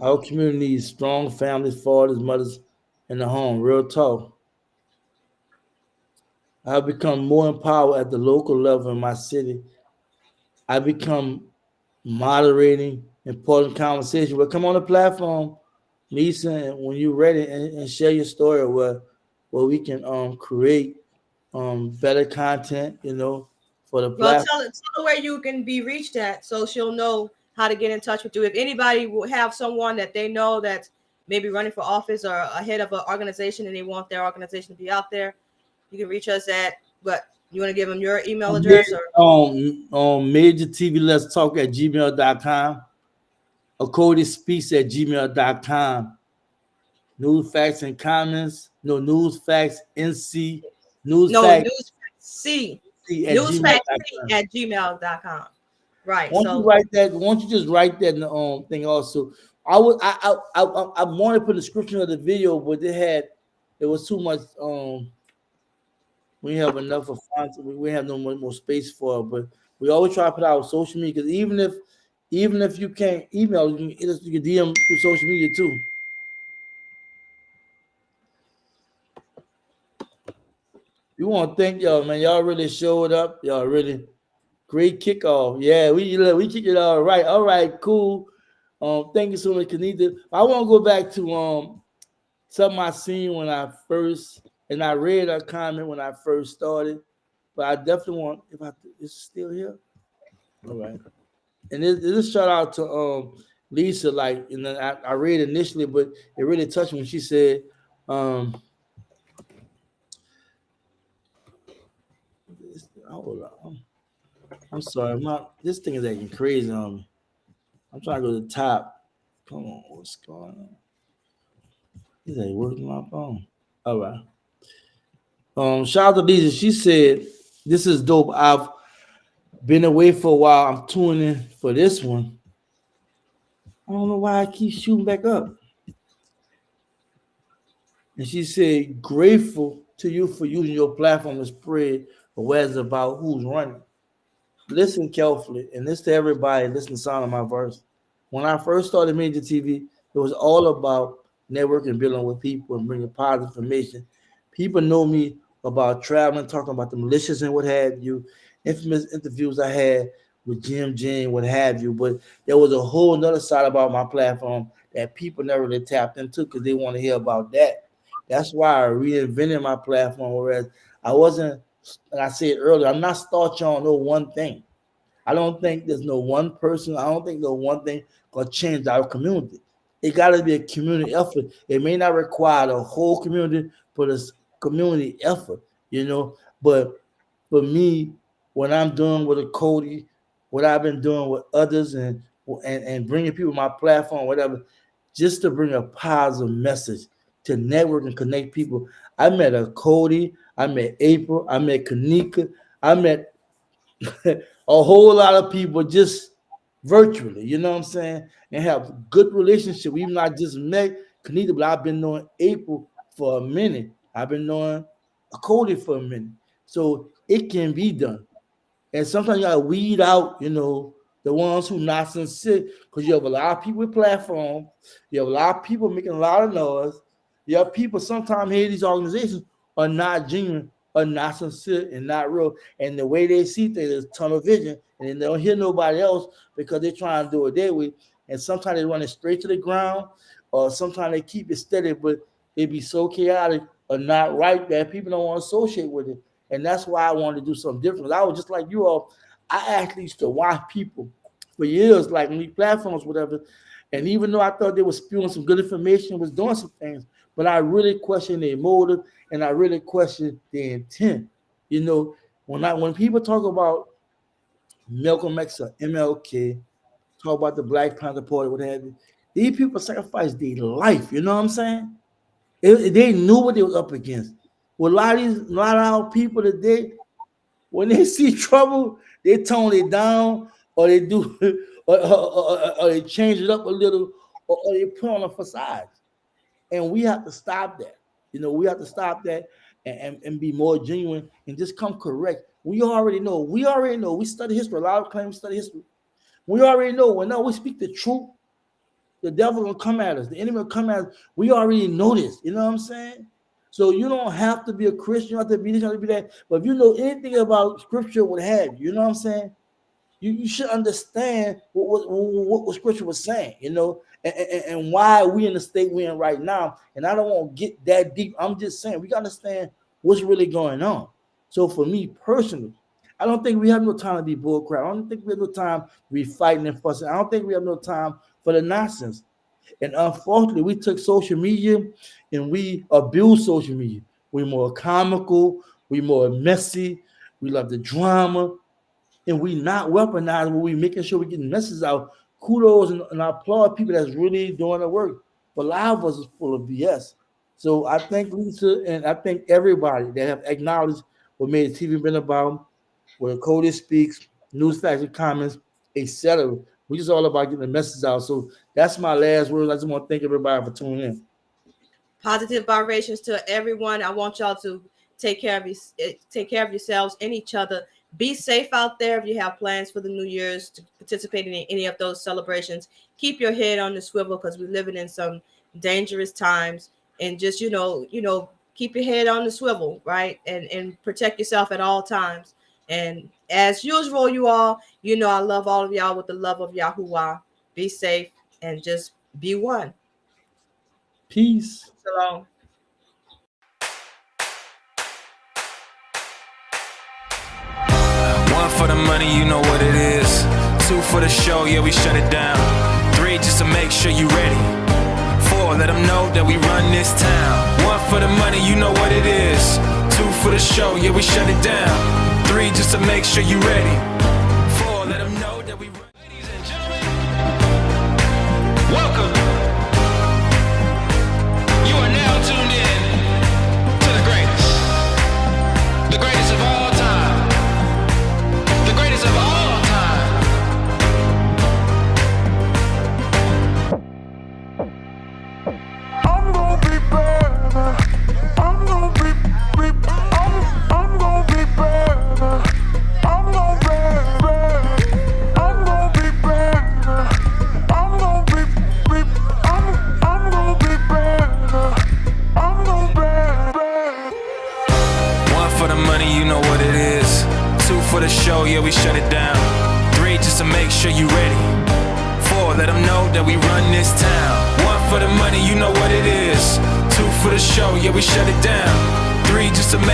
Our community needs strong families, fathers, mothers in the home. Real talk. I've become more empowered at the local level in my city. I become moderating important conversation. Well, come on the platform, Lisa, and when you're ready, and share your story where we can create better content, for the Well, platform. tell her where you can be reached at, so she'll know how to get in touch with you. If anybody will have someone that they know that's maybe running for office or ahead of an organization and they want their organization to be out there, you can reach us at what you want to give them your email address or Major TV Let's Talk at gmail.com, or Cody Speaks at gmail.com. News, facts, and comments. No, news, facts, NC, news, no facts news C at newsfactc gmail.com. at gmail.com. Right. Won't you So write that? Won't you just write that in the thing also? I wanted to put a description of the video, but it was too much. We have enough of fonts. We have no more space for it. But we always try to put out social media, because even if you can't email, you can DM through social media too. We want to thank y'all, man. Y'all really showed up. Y'all really great kickoff. Yeah, we kick it all right. All right, cool. Thank you so much, Kanita. I want to go back to something I seen when I first, and I read a comment when I first started. But I definitely want, if I is it still here. All right. And this shout out to Lisa, like, and then I read initially, but it really touched me when she said, um, hold on. I'm sorry, this thing is acting crazy on me. I'm trying to go to the top. Come on, what's going on? This ain't working my phone. All right. Shout out to Lisa. She said, "This is dope. I've been away for a while. I'm tuning in for this one. I don't know why I keep shooting back up." And she said, "Grateful to you for using your platform to spread awareness about who's running. Listen carefully, and this to everybody. Listen to the sound of my voice. When I first started Major TV, it was all about networking, building with people, and bringing positive information. People know me about traveling, talking about the militias and what have you, infamous interviews I had with Jim Jane, what have you. But there was a whole nother side about my platform that people never really tapped into because they want to hear about that. That's why I reinvented my platform. Whereas I wasn't, like I said earlier, I'm not starting on no one thing. I don't think there's no one person. I don't think no one thing gonna change our community. It got to be a community effort. It may not require the whole community, but it's community effort. But for me, what I'm doing with a Cody, what I've been doing with others, and bringing people to my platform, whatever, just to bring a positive message to network and connect people. I met a Cody, I met April, I met Kanika, I met a whole lot of people just virtually, you know what I'm saying, and have good relationship. We've not just met Kanita, but I've been knowing April for a minute. I've been knowing Cody for a minute. So it can be done. And sometimes you gotta weed out, the ones who not sincere, because you have a lot of people with platforms, you have a lot of people making a lot of noise. You have people sometimes here, these organizations are not genuine, are not sincere, and not real. And the way they see things is tunnel vision, and then they don't hear nobody else because they're trying to do it their way. And sometimes they run it straight to the ground, or sometimes they keep it steady, but it be so chaotic or not right that people don't want to associate with it. And that's why I wanted to do something different. I was just like you all. I actually used to watch people for years, like on these platforms, whatever. And even though I thought they were spewing some good information, was doing some things, but I really question their motive and I really question their intent. You know, when people talk about Malcolm X or MLK, talk about the Black Panther Party, what have you, these people sacrificed their life. You know what I'm saying? They knew what they was up against. Well, a lot of our people today, when they see trouble, they tone it down, or they do, or they change it up a little, or they put on a facade. And we have to stop that. You know, we have to stop that and be more genuine and just come correct. We already know. We already know. We study history. A lot of claim we study history. We already know. When we speak the truth, the devil will come at us. The enemy will come at us. We already know this. You know what I'm saying? So you don't have to be a Christian. You don't have to be this, you don't have to be that. But if you know anything about scripture, what have you, you know what I'm saying? You should understand what scripture was saying, you know, and why we in the state we're in right now. And I don't want to get that deep. I'm just saying we got to understand what's really going on. So for me personally, I don't think we have no time to be bullcrap. I don't think we have no time to be fighting and fussing. I don't think we have no time for the nonsense. And unfortunately, we took social media and we abuse social media. We're more comical, we're more messy, we love the drama, and we not weaponizing when we making sure we're getting messages out. Kudos and I applaud people that's really doing the work. But a lot of us is full of BS. So I thank Lisa and I thank everybody that have acknowledged what made TV been about, what Cody speaks, news facts and comments, etc. We just all about getting the message out. So that's my last word. I just want to thank everybody for tuning in. Positive vibrations to everyone. I want y'all to take care of yourselves and each other. Be safe out there. If you have plans for the New Year's to participate in any of those celebrations, keep your head on the swivel because we're living in some dangerous times. And just you know, keep your head on the swivel, right? And protect yourself at all times. And as usual, you all, I love all of y'all with the love of Yahuwah. Be safe and just be one. Peace. Shalom. One for the money, you know what it is. Two for the show, yeah, we shut it down. Three, just to make sure you ready. Four, let them know that we run this town. One for the money, you know what it is. Two for the show, yeah, we shut it down. Three, just to make sure you ready. Four, let them know that we run. Ladies and gentlemen, welcome. You are now tuned in to the greatest. The greatest of all time. The greatest of all time. I'm gonna be better. I'm gonna be I'm gonna be better. I'm gonna be better. I'm gonna be better. I'm gonna be I'm gonna be better. I'm gonna be better. One for the money, you know what it is. Two for the show, yeah, we shut it down. Three, just to make sure you ready. Four, let them know that we run this town. One for the money, you know what it is. Two for the show, yeah, we shut it down. Three, just to make